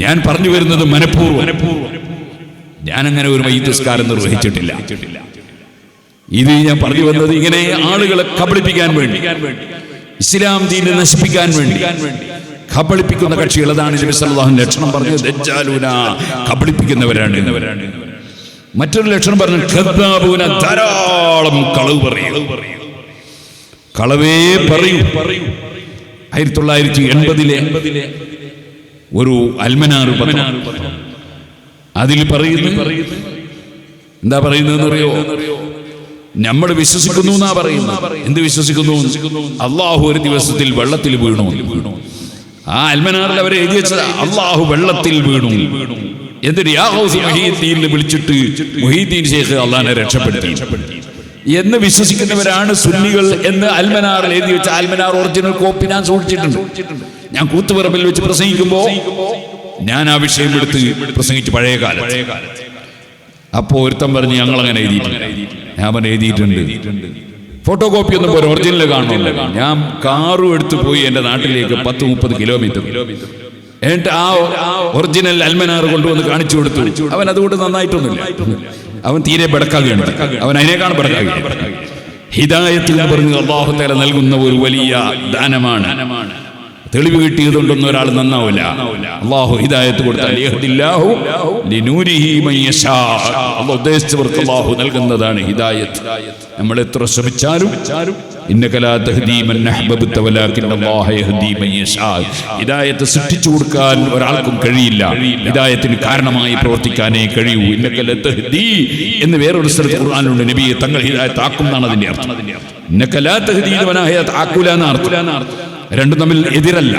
ഞാൻ പറഞ്ഞു വരുന്നത് മനഃപൂർവ്വം ഞാനങ്ങനെ ഒരു മയ്യിത്ത് നിസ്കാരം നിർവഹിച്ചിട്ടില്ല. ഇത് ഞാൻ പറഞ്ഞു വന്നത് ഇങ്ങനെ ആളുകളെ കബളിപ്പിക്കാൻ വേണ്ടി, ഇസ്ലാം ദീനെ നശിപ്പിക്കാൻ വേണ്ടി കബളിപ്പിക്കുന്ന കക്ഷികൾ. അതാണ് നബി സല്ലല്ലാഹു അലൈഹി വസല്ലം ലക്ഷണം പറഞ്ഞത്, ദജ്ജാലൂന, കബളിപ്പിക്കുന്നവരാണ്. മറ്റൊരു ലക്ഷണം പറഞ്ഞു, ഖദ്ദാബൂന, ധാരാളം കളവ് പറയും, കളവേ പറയൂ. 1980 ഒരു അൽമനാർ പത്രം, അതിൽ പറയുന്നു, എന്താ പറയുന്നതെന്ന് അറിയോ? നമ്മൾ വിശ്വസിക്കുന്നു എന്നാ പറയുന്നത്. എന്ത് വിശ്വസിക്കുന്നു? അള്ളാഹു ഒരു ദിവസത്തിൽ വെള്ളത്തിൽ വീണു. ആ അൽമനാറിൽ അവരെ എഴുതി വെച്ചത് അള്ളാഹു വെള്ളത്തിൽ വീണു. എന്നിട്ട് യാ ഗൗസ് മുഹീദ്ദീനെ വിളിച്ചിട്ട് മുഹീദ്ദീൻ ശൈഖ് അള്ളാഹിനെ രക്ഷപ്പെടുത്തി എന്ന് വിശ്വസിക്കുന്നവരാണ് സുന്നികൾ എന്ന് അൽമനാറിൽ എഴുതി വെച്ച അൽമനാർ ഒറിജിനൽ കോപ്പി ഞാൻ സൂക്ഷിച്ചിട്ടുണ്ട്. ഞാൻ കൂത്തുപറമ്പിൽ വെച്ച് പ്രസംഗിക്കുമ്പോൾ ഞാൻ ആ വിഷയം എടുത്ത് പ്രസംഗിച്ചു പഴയ കാലത്ത്. അപ്പോ ഒരുത്തം പറഞ്ഞ് ഞങ്ങൾ അങ്ങനെ എഴുതിയിട്ടുണ്ട്. ഞാൻ പറഞ്ഞു എഴുതിയിട്ടുണ്ട്, ഫോട്ടോ കോപ്പി ഒന്നും പോലെ ഒറിജിനൽ കാണുന്നില്ല. ഞാൻ കാറും എടുത്തു പോയി എൻ്റെ നാട്ടിലേക്ക് 10-30 കിലോമീറ്റർ. എന്നിട്ട് ആ ഒറിജിനൽ അൽമനാർ കൊണ്ടുവന്ന് കാണിച്ചു കൊടുത്തു. അവൻ അതുകൊണ്ട് നന്നായിട്ടൊന്നുമില്ല, അവൻ തീരെ ബടക്കാകുകയാണ്, അവൻ അതിനേക്കാണ് ബടക്കാകുക. ഹിദായത്ത് എന്ന് പറഞ്ഞ് അല്ലാഹു തആല നൽകുന്ന ഒരു വലിയ ദാനമാണ്. തെളിവ് കിട്ടിയതുകൊണ്ടൊന്നും ഒരാൾ നന്നാവില്ല. അല്ലാഹു ഹിദായത്ത് കൊടുത്താൽ യഹ്ദില്ലാഹു ലിനൂരിഹി മൻ യശാ, അല്ലാഹു ഉദ്ദേശിച്ചവർക്ക് അല്ലാഹു നൽകുന്നതാണ് ഹിദായത്ത്. നമ്മൾ എത്ര ശ്രമിച്ചാലും ഇന്നക ലാ തഹ്ദീ മൻ അഹ്ബബ്ത വലാകിന്ന അല്ലാഹ യഹ്ദീ മൻ യശാ, ഹിദായത്ത് സൃഷ്ടിച്ചു കൊടുക്കാൻ ഒരാൾക്കും കഴിയില്ല, ഹിദായത്തിന് കാരണമായി പ്രവർത്തിക്കാനേ കഴിയൂ. ഇന്നക ലാ തഹ്ദീ എന്ന് വേറൊരു സ്ഥലത്ത് ഖുർആനിലുണ്ട്, നബിയെ തങ്ങൾ ഹിദായത്ത് ആക്കും എന്നാണ് അതിന്റെ അർത്ഥം. ഇന്നക ലാ തഹ്ദീ വനാഹിയത്ത് ആക്കൂല എന്ന അർത്ഥം. രണ്ടും തമ്മിൽ എതിരല്ല.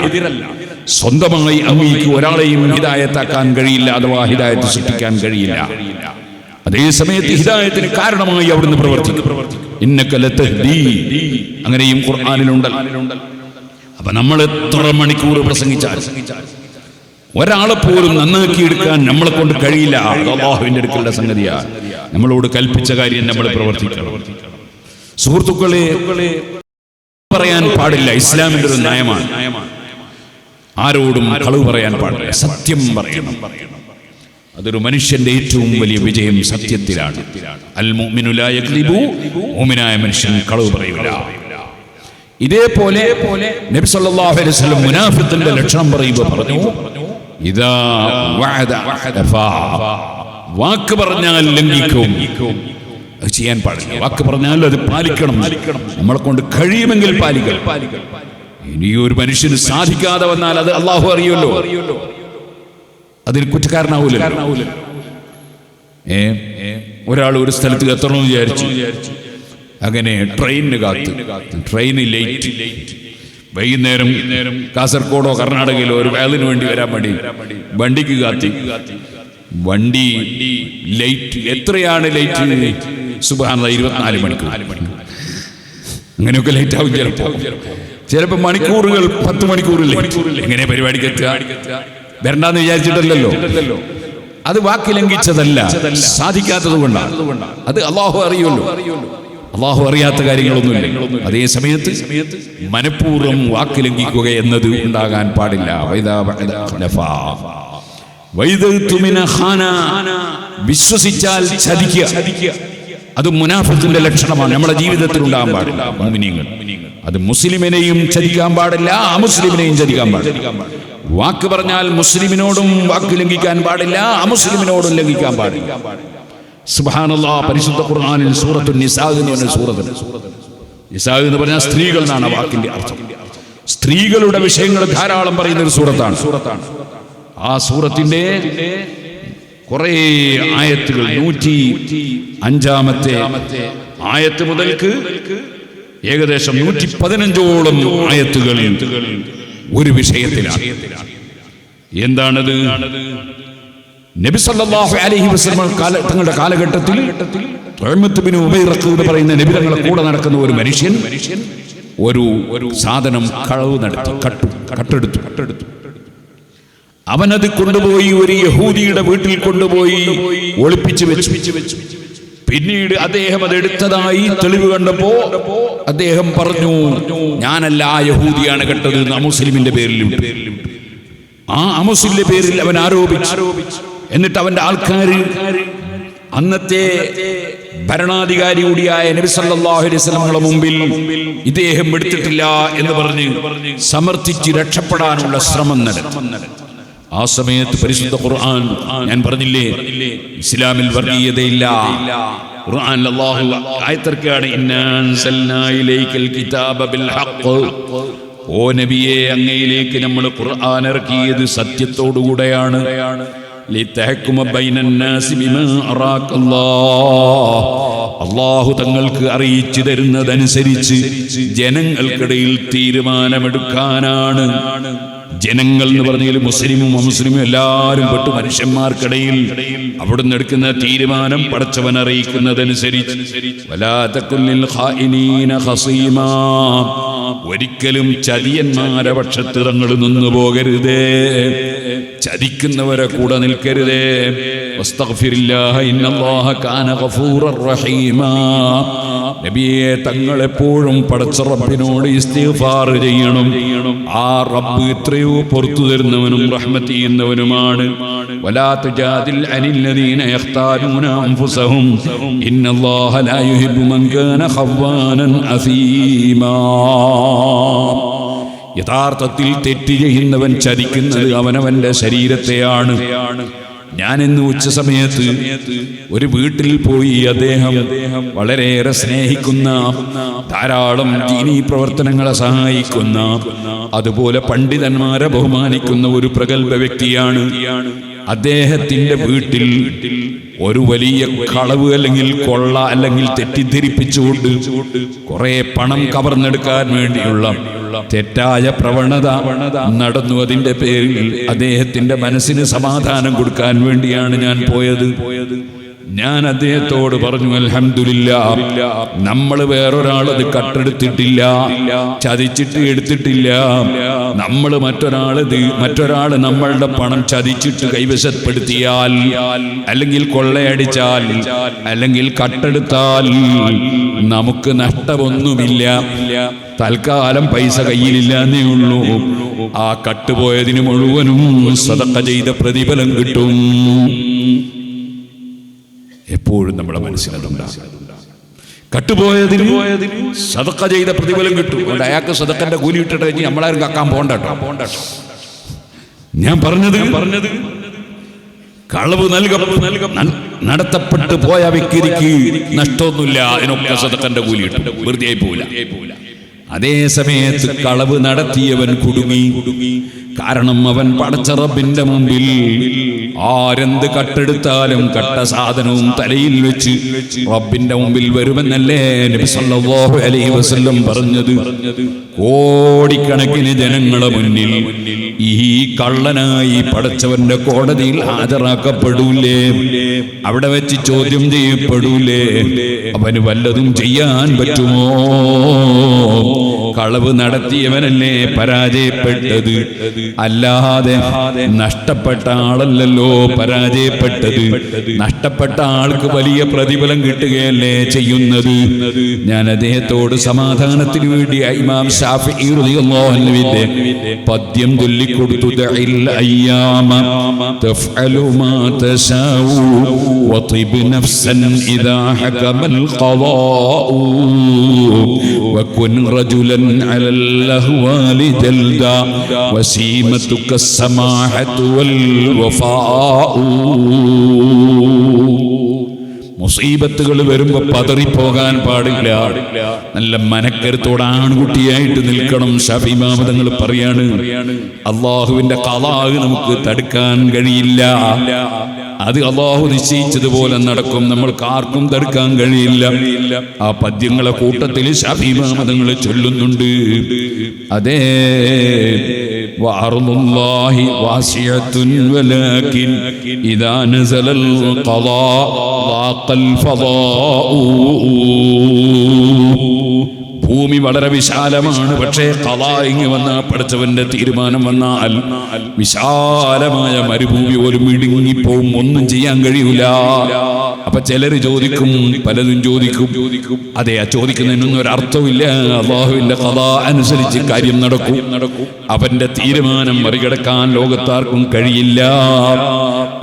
സ്വന്തമായി അങ്ങേക്ക് ഒരാളെയും ഹിദായത്താക്കാൻ കഴിയില്ല, അഥവാ ഹിദായത്ത് സൃഷ്ടിക്കാൻ കഴിയില്ല. അതേ സമയത്ത് ഹിദായത്തിന് കാരണമായി അവിടുന്ന് പ്രവർത്തിക്കും. ഇന്നക ലതഹ്ദീ, അങ്ങനെയും ഖുർആനിലുണ്ടല്ലോ. അപ്പൊ നമ്മൾ എത്ര മണിക്കൂർ പ്രസംഗിച്ചാൽ ഒരാളെ പോലും നന്നാക്കിയെടുക്കാൻ നമ്മളെ കൊണ്ട് കഴിയില്ല. അല്ലാഹുവിന്റെ അടുക്കലുള്ള സംഗതിയാണ്. നമ്മളോട് കൽപ്പിച്ച കാര്യം നമ്മൾ പ്രവർത്തിക്കണം. സുഹൃത്തുക്കളെ, പറയാൻ പാടില്ല, ഇസ്ലാമിന്റെ ഒരു നയമാണ്. ആരോടും കളവ് പറയാൻ പാടില്ല, സത്യം പറയണം. അതൊരു മനുഷ്യന്റെ ഏറ്റവും വലിയ വിജയം സത്യത്തിലാണ്. അൽ മുഅ്മിനു ലാ യക്ദിബു, മുഅ്മിനായ മനുഷ്യൻ കളവ് പറയില്ല. ഇതേപോലെ നബി സല്ലല്ലാഹു അലൈഹി വസല്ലം മുനാഫിഖിന്റെ ലക്ഷണം പറയുമ്പോൾ പറഞ്ഞു, ഇദാ വഅദ അഖദഫാ, വാക്ക് പറഞ്ഞാൽ ലംഘിക്കും. അത് ചെയ്യാൻ പാടില്ല. വാക്ക് പറഞ്ഞാൽ അത് പാലിക്കണം. നമ്മളെ കൊണ്ട് കഴിയുമെങ്കിൽ പാലിക്കണം. ഇനി ഒരു മനുഷ്യന് സാധിക്കാതെ വന്നാൽ അത് അള്ളാഹു അറിയുമല്ലോ, അതിന് കുറ്റക്കാരനാവൂലല്ലോ. ഒരാൾ ഒരു സ്ഥലത്ത് എത്തണമെന്ന് വിചാരിച്ചു, അങ്ങനെ ട്രെയിനിന് കാത്ത്, ട്രെയിന് ലേറ്റ്. വൈകുന്നേരം കാസർഗോഡോ കർണാടകയിലോ ഒരു വേലിന് വേണ്ടി വരാൻ വേണ്ടി വണ്ടിക്ക് കാത്തി. വണ്ടി ലേറ്റ്. എത്രയാണ് ലേറ്റ്? സുബ്ഹാനല്ലാഹ്, 24 മണിക്കൂർ. അങ്ങനെയൊക്കെ ലേറ്റ് ആവും. ചിലപ്പോൾ മണിക്കൂറുകൾ, 10 മണിക്കൂറിൽ. എങ്ങനെ പരിപാടിക്ക് എത്തുക? വരണ്ടെന്ന് വിചാരിച്ചിട്ടല്ലോ. അത് വാക്ക് ലംഘിച്ചതല്ല, സാധിക്കാത്തത് കൊണ്ടാണ്. അത് അള്ളാഹു അറിയുമല്ലോ. അള്ളാഹു അറിയാത്ത കാര്യങ്ങളൊന്നുമില്ല. അതേ സമയത്ത് മനഃപൂർവ്വം വാക്ക് ലംഘിക്കുക എന്നത് ഉണ്ടാകാൻ പാടില്ല. വിശ്വസിച്ചാൽ ചതിക്കുക, അത് മുനാഫിഖിന്റെ ലക്ഷണമാണ്. നമ്മുടെ ജീവിതത്തിൽ ഉണ്ടാകാൻ പാടില്ല. മുഅ്മിനീങ്ങൾ, അത് മുസ്ലിമിനെയും ചതിക്കാൻ പാടില്ല, അമുസ്ലിമിനെയും ചതിക്കാൻ പാടില്ല. വാക്ക് പറഞ്ഞാൽ മുസ്ലിമിനോടും വാക്ക് ലംഘിക്കാൻ പാടില്ല, അമുസ്ലിമിനോടും ലംഘിക്കാൻ പാടില്ല. സുബ്ഹാനല്ലാഹ്, പരിശുദ്ധ ഖുർആനിൽ സൂറത്തുൻ നിസാ എന്ന് പറഞ്ഞ സൂറത്തുണ്ട്. നിസാ എന്ന് പറഞ്ഞാൽ സ്ത്രീകൾ എന്നാണ് വാക്കിന്റെ അർത്ഥം. സ്ത്രീകളുടെ വിഷയങ്ങൾ ധാരാളം പറയുന്ന ഒരു സൂറത്താണ്. ആ സൂറത്തിന്റെ കുറെ ആയത്തുകൾ, 105-ാമത്തെ ആയത്ത് മുതൽക്ക് ഏകദേശം 115ഓളം ആയത്തുകൾ ഒരു വിഷയത്തിലാണ്. എന്താണത്? നബി സല്ലല്ലാഹു അലൈഹി വസല്ലം തങ്ങളുടെ കാലഘട്ടത്തിൽ തുഅമത്ത് ബിൻ ഉബൈറഖ് എന്ന് പറയുന്ന നബി തങ്ങളുടെ കൂടെ നടക്കുന്ന ഒരു മനുഷ്യൻ ഒരു സാധനം കളവ് നടത്തി, കട്ടെടുത്തു. അവനത് കൊണ്ടുപോയി ഒരു യഹൂദിയുടെ വീട്ടിൽ കൊണ്ടുപോയി ഒളിപ്പിച്ചു വെച്ചു. പിന്നീട് അദ്ദേഹം അത് എടുത്തതായി തെളിവ് കണ്ടപ്പോ അദ്ദേഹം പറഞ്ഞു, ഞാനല്ല, ആ യഹൂദിയാണ് കെട്ടത്. അമുസ്ലിമിന്റെ പേരിൽ, ആ അമുസ്ലിമിന്റെ പേരിൽ അവൻ ആരോപിച്ചു. എന്നിട്ട് അവന്റെ ആൾക്കാർ അന്നത്തെ ഭരണാധികാരി കൂടിയായ നബി സല്ലല്ലാഹു അലൈഹി വസല്ലമയുടെ മുമ്പിൽ ഇദ്ദേഹം എടുത്തിട്ടില്ല എന്ന് പറഞ്ഞ് സമർത്ഥിച്ച് രക്ഷപ്പെടാനുള്ള ശ്രമം നടത്തി. ആ സമയത്ത് പരിശുദ്ധ ഖുർആൻ, ഞാൻ പറഞ്ഞില്ലേ, ഇസ്ലാമിൽ വർഗീയതയില്ല. ഖുർആനിൽ അല്ലാഹു ആയത്തിറക്കുകയാണ്, ഇന്നാ അൻസൽനാ ഇലൈക്കൽ കിതാബ ബിൽ ഹഖ്. ഓ നബിയെ, അങ്ങയിലേക്ക് നമ്മൾ ഖുർആൻ ഇറക്കിയത് സത്യത്തോടുകൂടെയാണ്. ലിതഹ്കുമ ബൈനന്നാസി ബിമാ അറാകല്ലാഹ്. അല്ലാഹു തങ്ങൾക്ക് അറിയിച്ചു തരുന്നതനുസരിച്ച് ജനങ്ങൾക്കിടയിൽ തീരുമാനമെടുക്കാനാണ്. ജനങ്ങൾ എന്ന് പറഞ്ഞാൽ മുസ്ലിമും അമുസ്ലിമും എല്ലാവരും പെട്ടു മനുഷ്യന്മാർക്കിടയിൽ അവിടുന്ന് എടുക്കുന്ന തീരുമാനം പടച്ചവൻ അറിയിക്കുന്നതനുസരിച്ച്. വലാ തകുല്ലിൽ ഖായിനീന ഖസീമാ, ഒരിക്കലും ചതിയന്മാരെ പക്ഷത്ത് തങ്ങൾ നിന്നു പോകരുതേ, ചതിക്കുന്നവരെ കൂടെ നിൽക്കരുതേ. വസ്തഗ്ഫിരില്ലാഹ ഇന്നല്ലാഹ കാന ഗഫൂറർ റഹീമാ. നബിയെ, തങ്ങളെപ്പോഴും പടച്ച റബ്ബിനോട് ഇസ്തിഗ്ഫാർ ചെയ്യണം. ആ റബ്ബ് എത്രയോ പുറത്തു തരുന്നവനും റഹ്മത്ത് ചെയ്യുന്നവനുമാണ്. വലാ തുജാദിൽ അനിൽ ലദീന യഖ്താനൂന അൻഫുസഹും ഇന്നല്ലാഹ ലാ യുഹിബ്ബു മൻ കാന ഖവ്വാനൻ അസീമാ. യഥാർത്ഥത്തിൽ തെറ്റ് ചെയ്യുന്നവൻ ചതിക്കുന്നത് അവനവന്റെ ശരീരത്തെയാണ്. ഞാൻ ഇന്ന് ഉച്ച സമയത്ത് ഒരു വീട്ടിൽ പോയി. അദ്ദേഹം വളരെയേറെ സ്നേഹിക്കുന്ന, ധാരാളം ദീനീ പ്രവർത്തനങ്ങളെ സഹായിക്കുന്ന, അതുപോലെ പണ്ഡിതന്മാരെ ബഹുമാനിക്കുന്ന ഒരു പ്രഗത്ഭ വ്യക്തിയാണ്. അദ്ദേഹത്തിന്റെ വീട്ടിൽ ഒരു വലിയ കളവ് അല്ലെങ്കിൽ കൊള്ള അല്ലെങ്കിൽ തെറ്റിദ്ധരിപ്പിച്ചുകൊണ്ട് കുറെ പണം കവർന്നെടുക്കാൻ വേണ്ടിയുള്ള തെറ്റായ പ്രവണത നടന്നു. അതിന്റെ പേരിൽ അദ്ദേഹത്തിന്റെ മനസ്സിന് സമാധാനം കൊടുക്കാൻ വേണ്ടിയാണ് ഞാൻ പോയത്. ഞാൻ അദ്ദേഹത്തോട് പറഞ്ഞു, അൽഹംദുലില്ലാഹ്, നമ്മൾ വേറൊരാളത് കട്ടെടുത്തിട്ടില്ല, ചതിച്ചിട്ട് എടുത്തിട്ടില്ല. നമ്മൾ മറ്റൊരാള് നമ്മളുടെ പണം ചതിച്ചിട്ട് കൈവശപ്പെടുത്തിയാൽ, അല്ലെങ്കിൽ കൊള്ളയടിച്ചാൽ, അല്ലെങ്കിൽ കട്ടെടുത്താൽ നമുക്ക് നഷ്ടമൊന്നുമില്ല. തൽക്കാലം പൈസ കയ്യിലില്ലാന്നേ ഉള്ളൂ. ആ കട്ടുപോയതിന് മുഴുവനും സദഖ ചെയ്ത പ്രതിഫലം കിട്ടും. എപ്പോഴും നമ്മുടെ മനസ്സിലുണ്ടാകും, കട്ടുപോയതിന് സദഖ ചെയ്ത പ്രതിഫലം കിട്ടും. അതുകൊണ്ട് അയാൾക്ക് സദഖന്റെ കൂലി ഇട്ടിട്ട് കഴിഞ്ഞ് നമ്മളാരും കക്കാൻ പോകണ്ടോ. ഞാൻ പറഞ്ഞത് കളവ് നടത്തപ്പെട്ടു പോയ വ്യക്തിക്ക് നഷ്ടമൊന്നുമില്ല, അതിനൊക്കെ സദഖന്റെ കൂലി കിട്ടും, വെറുതെ ആയി പോവില്ല. അതേ സമയത്ത് കളവ് നടത്തിയവൻ കുടുങ്ങി. കാരണം അവൻ പടച്ച റബ്ബിന്റെ മുമ്പിൽ ആരെന്ത് കട്ടെടുത്താലും കട്ട സാധനവും തലയിൽ വെച്ച് റബ്ബിന്റെ മുമ്പിൽ വരുമെന്നല്ലേ നബി സല്ലല്ലാഹു അലൈഹി വസല്ലം പറഞ്ഞത്. കോടിക്കണക്കിന് ജനങ്ങളെ മുന്നിൽ ഈ കള്ളനായി പടച്ചവന്റെ കോടതിയിൽ ഹാജരാക്കപ്പെടൂലേ? അവിടെ വെച്ച് ചോദ്യം ചെയ്യപ്പെടൂലേ? അവന് വല്ലതും ചെയ്യാൻ പറ്റുമോ? കളവ് നടത്തിയവനല്ലേ പരാജയപ്പെട്ടത്, അല്ലാതെ നഷ്ടപ്പെട്ട ആളല്ലല്ലോ പരാജയപ്പെട്ടത്. നഷ്ടപ്പെട്ട ആൾക്ക് വലിയ പ്രതിഫലം കിട്ടുകയല്ലേ ചെയ്യുന്നത്. ഞാൻ അദ്ദേഹത്തോട് സമാധാനത്തിന് വേണ്ടി ഇമാം ശാഫിഈ റളിയല്ലാഹു അൻഹുവിന്റെ പദ്യം ചൊല്ലിക്കൊടുത്തു. ദഇൽ അയ്യാമ തഫ്അലു മാ തശാഉ വതിബ് നഫ്സൻ ഇദാ ഹകമൽ ഖളാഉ വകുൻ റജുലൻ അലൽ അഹ്വാലി ജൽദാ വസീമതുക السماحة والوفاء. മുസീബത്തുകൾ വരുമ്പോ പതറിപ്പോകാൻ പാടില്ല. നല്ല മനക്കരുത്തോടെ ആൺകുട്ടിയായിട്ട് നിൽക്കണം. ശഫീഈ ഇമാം തങ്ങൾ പറയാണ്, അള്ളാഹുവിന്റെ ഖളാ നമുക്ക് തടുക്കാൻ കഴിയില്ല. അത് അള്ളാഹു നിശ്ചയിച്ചതുപോലെ നടക്കും, നമ്മൾക്ക് ആർക്കും തടുക്കാൻ കഴിയില്ല. ആ പദ്യങ്ങളെ കൂട്ടത്തിൽ ശഫീഈ ഇമാം തങ്ങൾ ചൊല്ലുന്നുണ്ട്. അതേ, وأرض الله واسعة ولكن إذا نزل القضاء ضاق الفضاء. ഭൂമി വളരെ വിശാലമാണ്, പക്ഷേ ഖളാഇങ് വന്നാൽ, പഠിച്ചവന്റെ തീരുമാനം വന്നാൽ വിശാലമായ മരുഭൂമി പോലും ഇടുങ്ങിപ്പോവും, ഒന്നും ചെയ്യാൻ കഴിയൂല. അപ്പൊ ചിലര് ചോദിക്കും, പലതും ചോദിക്കും. അതെ, ആ ചോദിക്കുന്നതിനൊന്നും ഒരർത്ഥമില്ല. അല്ലാഹുവിന്റെ ഖളാ അനുസരിച്ച് കാര്യം നടക്കും. അവന്റെ തീരുമാനം മറികടക്കാൻ ലോകത്താർക്കും കഴിയില്ല.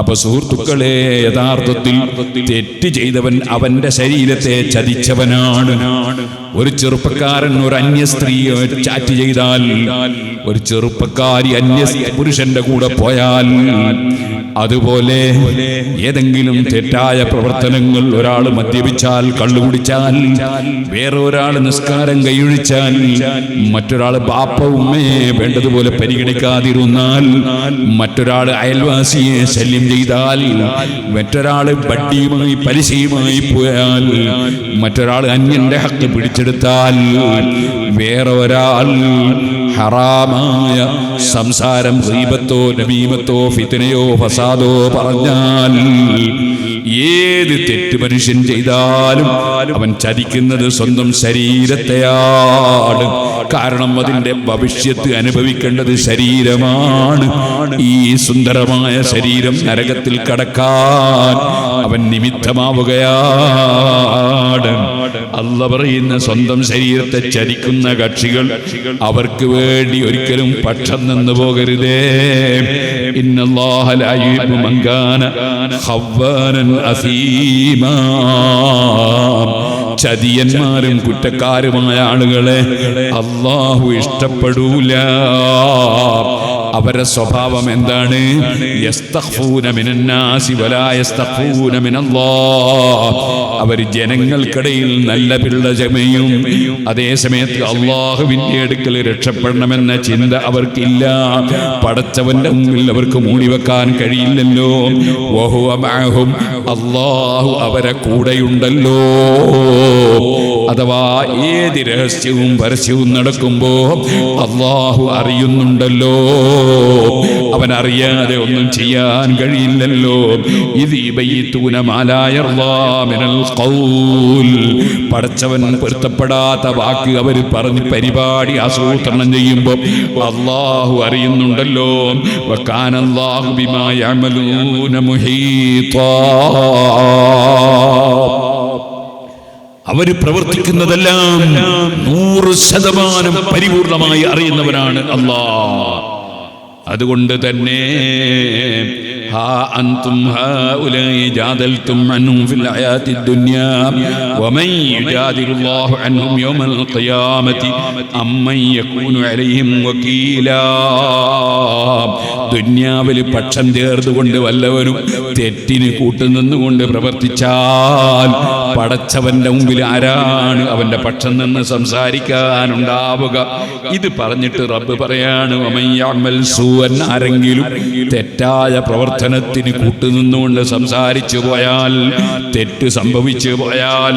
അപ്പൊ സുഹൃത്തുക്കളെ, യഥാർത്ഥത്തിൽ തെറ്റ് ചെയ്തവൻ അവന്റെ ശരീരത്തെ ചതിച്ചവനാണ്. ഒരു ചെറുപ്പക്കാരൻ ഒരു അന്യ സ്ത്രീയെ ചാറ്റ് ചെയ്താൽ, ഒരു ചെറുപ്പക്കാരി അന്യ പുരുഷന്റെ കൂടെ പോയാൽ, അതുപോലെ ഏതെങ്കിലും തെറ്റായ പ്രവർത്തനങ്ങൾ, ഒരാൾ മദ്യപിച്ചാൽ, കള്ളുകുടിച്ചാൽ, വേറെ ഒരാൾ നിസ്കാരം കൈയൊഴിച്ചാൽ, മറ്റൊരാൾ ബാപ്പ ഉമ്മയെ വേണ്ടതുപോലെ പരിഗണിക്കാതിരുന്നാൽ, മറ്റൊരാൾ അയൽവാസിയെ ശല്യം ചെയ്താൽ, മറ്റൊരാൾ ബഡ്ഡിയുമായി പലിശയുമായി പോയാൽ, മറ്റൊരാൾ അന്യന്റെ ഹക്ക് പിടിച്ചെടുത്താൽ, വേറെ ഒരാൾ ഹറാമായ സംസാരം, ഗീബത്തോ നമീമത്തോ ഫിത്നയോ ഫസാദോ പറഞ്ഞാൽ, ഏത് തെറ്റ് മനുഷ്യൻ ചെയ്താലും അവൻ ചതിക്കുന്നത് സ്വന്തം ശരീരത്തെയാണ്. കാരണം അതിന്റെ ഭവിഷ്യത്ത് അനുഭവിക്കേണ്ടത് ശരീരമാണ്. ഈ സുന്ദരമായ ശരീരം നരകത്തിൽ കടക്കാൻ അവൻ നിമിത്തമാവുകയാണ്. അല്ലാഹു പറയുന്ന, സ്വന്തം ശരീരത്തെ ചതിക്കുന്ന കക്ഷികൾ അവർക്ക് വേണ്ടി ഒരിക്കലും പക്ഷം നിന്ന് പോകരുതേ. ഇന്നല്ലാഹ ലാ യുഹിബ്ബു മൻ കാന ഖവ്വാനൻ അസീമാ. ചതിയന്മാരും കുറ്റക്കാരുമായ ആളുകളെ അല്ലാഹു ഇഷ്ടപ്പെടൂല. അവരുടെ സ്വഭാവം എന്താണ്? യസ്തഖ്ഫൂന മിനന്നാസി വലാ യസ്തഖ്ഫൂന മിനല്ലാഹ്. അവർ ജനങ്ങൾക്കിടയിൽ നല്ല പിള്ള ചമയും, അതേസമയത്ത് അള്ളാഹുവിന്റെ അടുക്കൽ രക്ഷപ്പെടണമെന്ന ചിന്ത അവർക്കില്ല. പടച്ചവന്റെ മുമ്പിൽ അവർക്ക് മൂടിവെക്കാൻ കഴിയില്ലല്ലോ. വഹുവ മഅഹും, അള്ളാഹു അവരെ കൂടെയുണ്ടല്ലോ. അഥവാ ഏത് രഹസ്യവും പരസ്യവും നടക്കുമ്പോ അല്ലാഹു അറിയുന്നുണ്ടല്ലോ. അവൻ അറിയാതെ ഒന്നും ചെയ്യാൻ കഴിയില്ലല്ലോ. ഇത് യുബയ്യിതൂന മാ ലാ യർദാ മിനൽ ഖൗൽ. പടച്ചവൻ പൊരുത്തപ്പെടാത്ത വാക്ക് അവർ പറഞ്ഞ് പരിപാടി ആസൂത്രണം ചെയ്യുമ്പോൾ അല്ലാഹു അറിയുന്നുണ്ടല്ലോ. വകാന അല്ലാഹു ബിമാ യഅമലൂന മുഹീതാ. അവർ പ്രവർത്തിക്കുന്നതെല്ലാം 100% പരിപൂർണമായി അറിയുന്നവനാണ് അല്ലാഹ്. അതുകൊണ്ട് തന്നെ ها أنتم هؤلاء جادلتم عنهم في الحياة الدنيا ومن يجادل الله عنهم يوم القيامة أمن يكون عليهم وكيلا. ദുന്യാവിൽ പക്ഷം ചേർന്നുകൊണ്ട് വല്ലവരും തെറ്റിന് കൂട്ടുനിന്നുകൊണ്ട് പ്രവർത്തിച്ചാൽ പടച്ചവന്റെ മുമ്പിൽ ആരാണ് അവന്റെ പക്ഷം നിന്ന് സംസാരിക്കാനുണ്ടാവുക? ഇത് പറഞ്ഞിട്ട് റബ്ബ് പറയാണ്, ആരെങ്കിലും തെറ്റായ പ്രവർത്തനത്തിന് കൂട്ടുനിന്നുകൊണ്ട് സംസാരിച്ചു പോയാൽ, തെറ്റ് സംഭവിച്ചു പോയാൽ,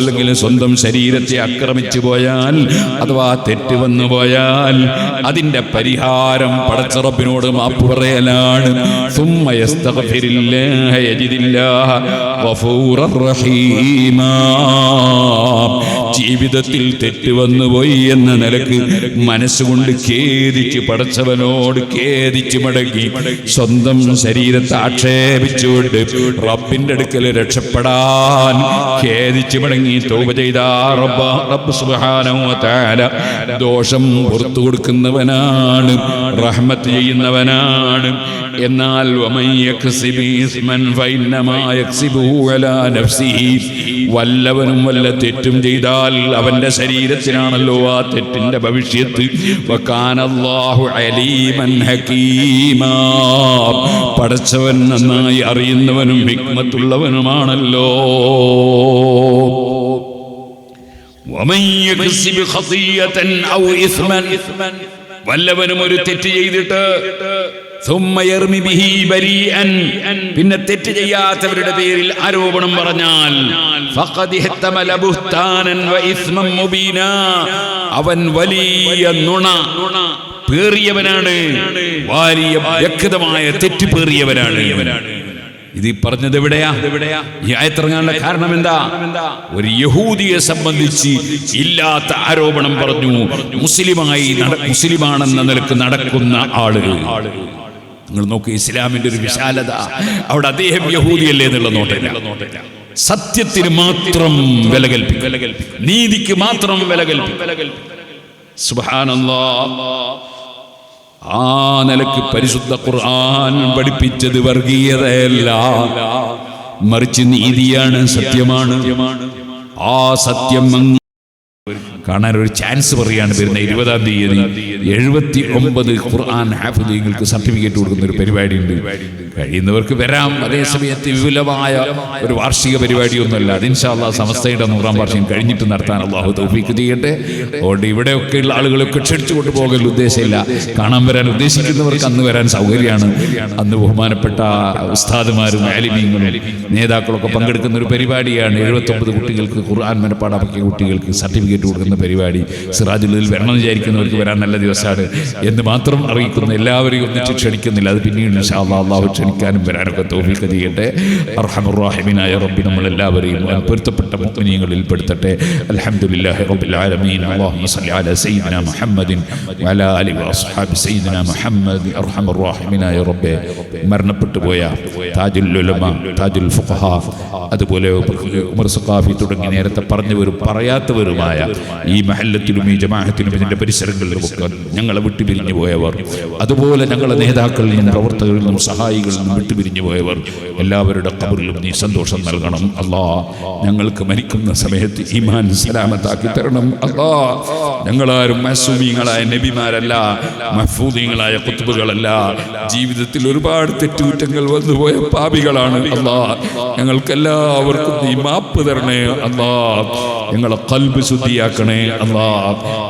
അല്ലെങ്കിൽ സ്വന്തം ശരീരത്തെ ആക്രമിച്ചു പോയാൽ, അഥവാ തെറ്റ് വന്നു പോയാൽ അതിന്റെ പരിഹാരം പടച്ച റബ്ബിനോട് മാപ്പ് പറയലാണ്. ജീവിതത്തിൽ തെറ്റ് വന്നുപോയി എന്ന നിലക്ക് മനസ്സുകൊണ്ട് ഖേദിച്ച് പടച്ചവനോട് ഖേദിച്ച് മടങ്ങി സ്വന്തം ശരീരത്തെ ആക്ഷേപിച്ചുകൊണ്ട് റബ്ബിന്റെ അടുക്കൽ രക്ഷപ്പെടാൻ ഖേദിച്ച് മടങ്ങി തൗബ ചെയ്ത റബ്ബ് സുബ്ഹാനഹു വ തആല ദോഷം പുറത്തു കൊടുക്കുന്നവനാണ്, റഹ്മത്ത് ചെയ്യുന്നവനാണ്. എന്നാൽ വല്ലവനും വല്ല തെറ്റും ചെയ്താൽ അവന്റെ ശരീരത്തിനാണല്ലോ ആ തെറ്റിന്റെ ഭവിഷ്യത്ത്. വകാനല്ലാഹു അലീമൻ ഹകീമാ. പടച്ചവൻ നന്നായി അറിയുന്നവനും ഹിക്മത്തുള്ളവനുമാണല്ലോ. വല്ലവനും ഒരു തെറ്റ് ചെയ്തിട്ട് പിന്നെ തെറ്റ് ചെയ്യാത്തവരുടെ പേരിൽ ആരോപണം പറഞ്ഞാൽ അവൻ വലിയ നുണ പേറിയവനാണ്, വലിയ വ്യക്തമായ തെറ്റ് പേറിയവനാണ്. ഇത് പറഞ്ഞത് എവിടെയാ? ഈ ആയത്തിറങ്ങാനുള്ള കാരണം എന്താ? ഒരു യഹൂദിയെ സംബന്ധിച്ച് ഇല്ലാത്ത ആരോപണം പറഞ്ഞു. മുസ്ലിമാണെന്ന നിലക്ക് നടക്കുന്ന ആളുകൾ. നിങ്ങൾ നോക്ക്, ഇസ്ലാമിന്റെ ഒരു വിശാലത. അവിടെ അദ്ദേഹം യഹൂദിയല്ലേ എന്നുള്ള നോട്ടില്ല. സത്യത്തിന് മാത്രം വില കൽപ്പിക്കും, നീതിക്ക് മാത്രം വില കൽപ്പിക്കും. സുബ്ഹാനല്ലാഹ്. ആ നിലക്ക് പരിശുദ്ധ ഖുർആൻ പഠിപ്പിച്ചത് വർഗീയതയല്ല, മറിച്ച് നീതിയാണ്, സത്യമാണ്. ആ സത്യം കാണാൻ ഒരു ചാൻസ് പറയാണ് വരുന്ന 20-ാം തീയതി 79 ഖുർആൻ ഹാഫിദീങ്ങൾക്ക് സർട്ടിഫിക്കറ്റ് കൊടുക്കുന്ന ഒരു പരിപാടി ഉണ്ട്. കഴിയുന്നവർക്ക് വരാം. അതേസമയത്ത് വിപുലമായ ഒരു വാർഷിക പരിപാടിയൊന്നുമല്ല. അത് ഇൻഷാ അല്ലാഹ് സമസ്തയുടെ 100-ാം വാർഷികം കഴിഞ്ഞിട്ട് നടത്താൻ അല്ലാഹു തൗഫീഖ് ചെയ്യട്ടെ. അതുകൊണ്ട് ഇവിടെയൊക്കെയുള്ള ആളുകളൊക്കെ ക്ഷണിച്ചു കൊണ്ടുപോകൽ ഉദ്ദേശമില്ല. കാണാൻ വരാൻ ഉദ്ദേശിക്കുന്നവർക്ക് അന്ന് വരാൻ സൗകര്യമാണ്. അന്ന് ബഹുമാനപ്പെട്ട ഉസ്താദുമാരും ആലിമീങ്ങളും നേതാക്കളൊക്കെ പങ്കെടുക്കുന്ന ഒരു പരിപാടിയാണ്. 79 കുട്ടികൾക്ക് ഖുർആൻ മനപ്പാടാക്കിയ കുട്ടികൾക്ക് സർട്ടിഫിക്കറ്റ് കൊടുക്കുന്ന പരിപാടി. സിറാജുൽ വരണം വിചാരിക്കുന്നവർക്ക് വരാൻ നല്ല ദിവസമാണ് എന്ന് മാത്രം അറിയിക്കുന്ന, എല്ലാവരെയും ഒന്നിച്ച് ക്ഷണിക്കുന്നില്ല. അത് പിന്നീട് ഇൻഷാ അല്ലാഹ് അല്ലാഹു ക്ഷണിക്കാനും വരാനൊക്കെ തൗഫീഖ് ചെയ്യട്ടെ. അർഹമർ റഹീമീനായ റബ്ബി നമ്മളെല്ലാവരെയും പൊരുത്തപ്പെട്ട മുഅ്മിനീങ്ങളിൽ പെടുത്തട്ടെ. അൽഹംദുലില്ലാഹി റബ്ബിൽ ആലമീൻ. അല്ലാഹുമ്മ സ്വല്ലി അലാ സയ്യിദിനാ മുഹമ്മദിൻ വഅലാ ആലിഹി വഅസ്ഹാബി സയ്യിദിനാ മുഹമ്മദ്. അർഹമർ റഹീമീനായ റബ്ബേ, മരണപ്പെട്ടു പോയ താജുൽ ഉലമ, താജുൽ ഫുഖഹാ, അതുപോലെ ഉമർ സഖാഫി തുടങ്ങി നേരത്തെ പറഞ്ഞവരും പറയാത്തവരുമായ ഈ മഹല്ലത്തിലും ഈ ജമാഅത്തിലും ഇതിന്റെ പരിസരങ്ങളിലുമൊക്കെ ഞങ്ങളെ വിട്ടുപിരിഞ്ഞു പോയവർ, അതുപോലെ ഞങ്ങളുടെ നേതാക്കളിൽ നിന്നും പ്രവർത്തകരിൽ നിന്നും സഹായികളിൽ നിന്നും വിട്ടുപിരിഞ്ഞു പോയവർ, എല്ലാവരുടെ ഖബറിലും നീ സന്തോഷം നൽകണം അല്ലാഹ്. ഞങ്ങൾക്ക് മരിക്കുന്ന സമയത്ത് ഈമാൻ സലാമത്താക്കി തരണം അല്ലാഹ്. ഞങ്ങളാരും മഅ്സൂമീങ്ങളായ നബിമാരല്ല, മഹ്ഫൂദീങ്ങളായ ഖുത്ബുകളല്ല. ജീവിതത്തിൽ ഒരുപാട് തെറ്റുകുറ്റങ്ങൾ വന്നുപോയ പാപികളാണ് അല്ലാഹ്. ഞങ്ങൾക്കെല്ലാവർക്കും നീ മാപ്പ് തരണേ അല്ലാഹ്. ഞങ്ങളെ ഖൽബ് ശുദ്ധിയാക്കണേ അല്ലാ.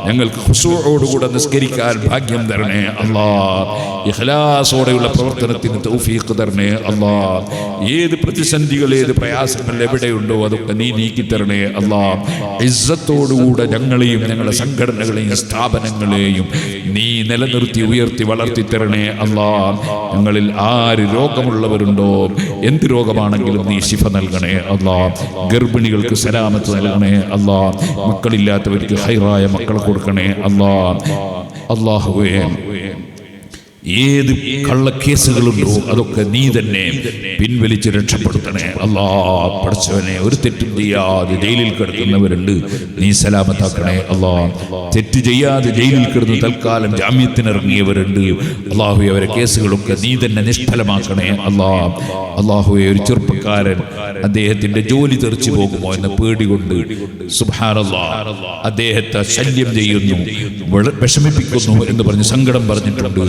ഞങ്ങൾക്ക് ഖുശൂഅോടുകൂടെ നിസ്കരിക്കാൻ ഭാഗ്യം തരണേ അല്ലാ. ഇഖ്ലാസോടെയുള്ള പ്രവർത്തനത്തിന് തൗഫീഖ് തരണേ അല്ലാ. ഏത് പ്രതിസന്ധികൾ, ഏത് പ്രയാസങ്ങൾ എവിടെയുണ്ടോ അതൊക്കെ നീ നീക്കി തരണേ അല്ലാ. ഇസ്സത്തോടുകൂടെ ഞങ്ങളെയും ഞങ്ങളുടെ സംഘടനകളെയും സ്ഥാപനങ്ങളെയും നീ നിലനിർത്തി ഉയർത്തി വളർത്തി തരണേ അല്ലാ. ഞങ്ങളിൽ ആര് രോഗമുള്ളവരുണ്ടോ, എന്ത് രോഗമാണെങ്കിലും നീ ശിഫ നൽകണേ അല്ലാ. ഗർഭിണികൾക്ക് സലാമത്ത് നൽകണേ അല്ലാ. മക്കളില്ലാത്തവർക്ക് ഹൈറായ മക്കളെ കൊടുക്കണേ അല്ലാ. അല്ലാഹുവേ, ഏത് കള്ളക്കേസുകളുണ്ടോ അതൊക്കെ നീ തന്നെ പിൻവലിച്ച് രക്ഷപ്പെടുത്തണേ അല്ലാ. പഠിച്ചവനെ, ഒരു തെറ്റും ചെയ്യാതെ ജയിലിൽ കിടക്കുന്നവരുണ്ട്, നീ സലാമത്താക്കണേ അല്ലാ. തെറ്റ് ചെയ്യാതെ ജയിലിൽ കിടന്ന് തൽക്കാലം ജാമ്യത്തിനിറങ്ങിയവരുണ്ട്, അല്ലാഹുവേ, അവരെ കേസുകളൊക്കെ നീ തന്നെ നിഷ്ഫലമാക്കണേ അല്ലാ. അല്ലാഹുവേ, ഒരു ചെറുപ്പക്കാരൻ അദ്ദേഹത്തിന്റെ ജോലി തെറിച്ചു പോകുമോ എന്ന പേടികൊണ്ട് സുബ്ഹാനല്ലാഹ് അദ്ദേഹത്തെ ശല്യം ചെയ്യുന്നു, വിഷമിപ്പിക്കുന്നു എന്ന് പറഞ്ഞ് സങ്കടം പറഞ്ഞിട്ടുണ്ട്.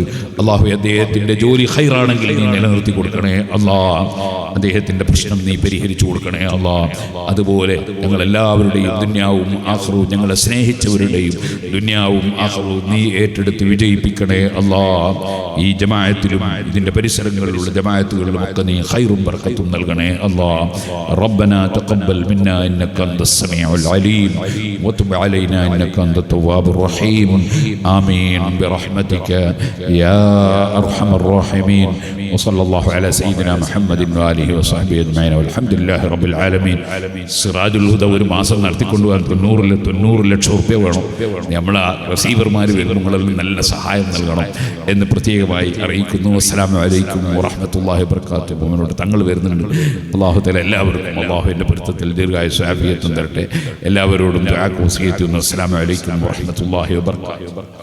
അല്ലാഹു, അദ്ദേഹത്തിന്റെ ജോലി ഖൈറാണെങ്കിൽ നീ നിലനിർത്തി കൊടുക്കണേ അല്ലാ. അദ്ദേഹത്തിന്റെ പ്രശ്നം നീ പരിഹരിച്ചു കൊടുക്കണേ അല്ലാ. അതുപോലെ ഞങ്ങളെല്ലാവരുടെയും ദുന്യാവും ആഖിറവും, ഞങ്ങളെ സ്നേഹിച്ചവരുടെയും ദുന്യാവും ആഖിറവും നീ ഏറ്റെടുത്ത് വിജയിപ്പിക്കണേ അല്ലാ. ഈ ജമാഅത്തിലും ഇതിന്റെ പരിസരങ്ങളിലുള്ള ജമാഅത്തുകളിലും ഒക്കെ നീ ഖൈറും ബർക്കത്തും നൽകണേ അല്ലാ. റബ്ബനാ തഖബ്ബൽ മിന്നാ ഇന്നക അൻതസ് സമീഉൽ അലീം വതുബ് അലൈനാ ഇന്നക അൻതത് തവ്വാബുർ റഹീം. ആമീൻ ബിറഹ്മതിക യാ അർഹമർ റഹീമീൻ. വസല്ലല്ലാഹു അലാ സയ്യിദിനാ മുഹമ്മദിൻ വആലിഹി വസഹ്ബിഹി അജ്മഈൻ വൽഹംദുലില്ലാഹി റബ്ബിൽ ആലമീൻ. സിറാജുൽ ഹുദ ഒരു മാസം നടത്തിക്കൊണ്ടുപോകാൻ 90 ലക്ഷം റുപ്യ വേണം. നമ്മളെ റിസീവർമാർ നിങ്ങളിൽ നല്ല സഹായം നൽകണം എന്ന് പ്രത്യേകമായി അറിയിക്കുന്നു. അസ്സലാമു അലൈക്കും വറഹ്മത്തുള്ളാഹി വബറകാതുഹു. മോനോട് തങ്ങൾ വരുന്നുണ്ട്. അല്ലാഹു തആല എല്ലാവർക്കും അല്ലാഹുവിൻ്റെ പൊരുത്തത്തിൽ ദീർഘായുസ്സും ആഫിയത്തും തരട്ടെ. എല്ലാവരോടും ദുആ വസിയത്ത് ചെയ്യുന്നു. അസ്സലാമു അലൈക്കും വറഹ്മത്തുള്ളാഹി വബറകാതുഹു.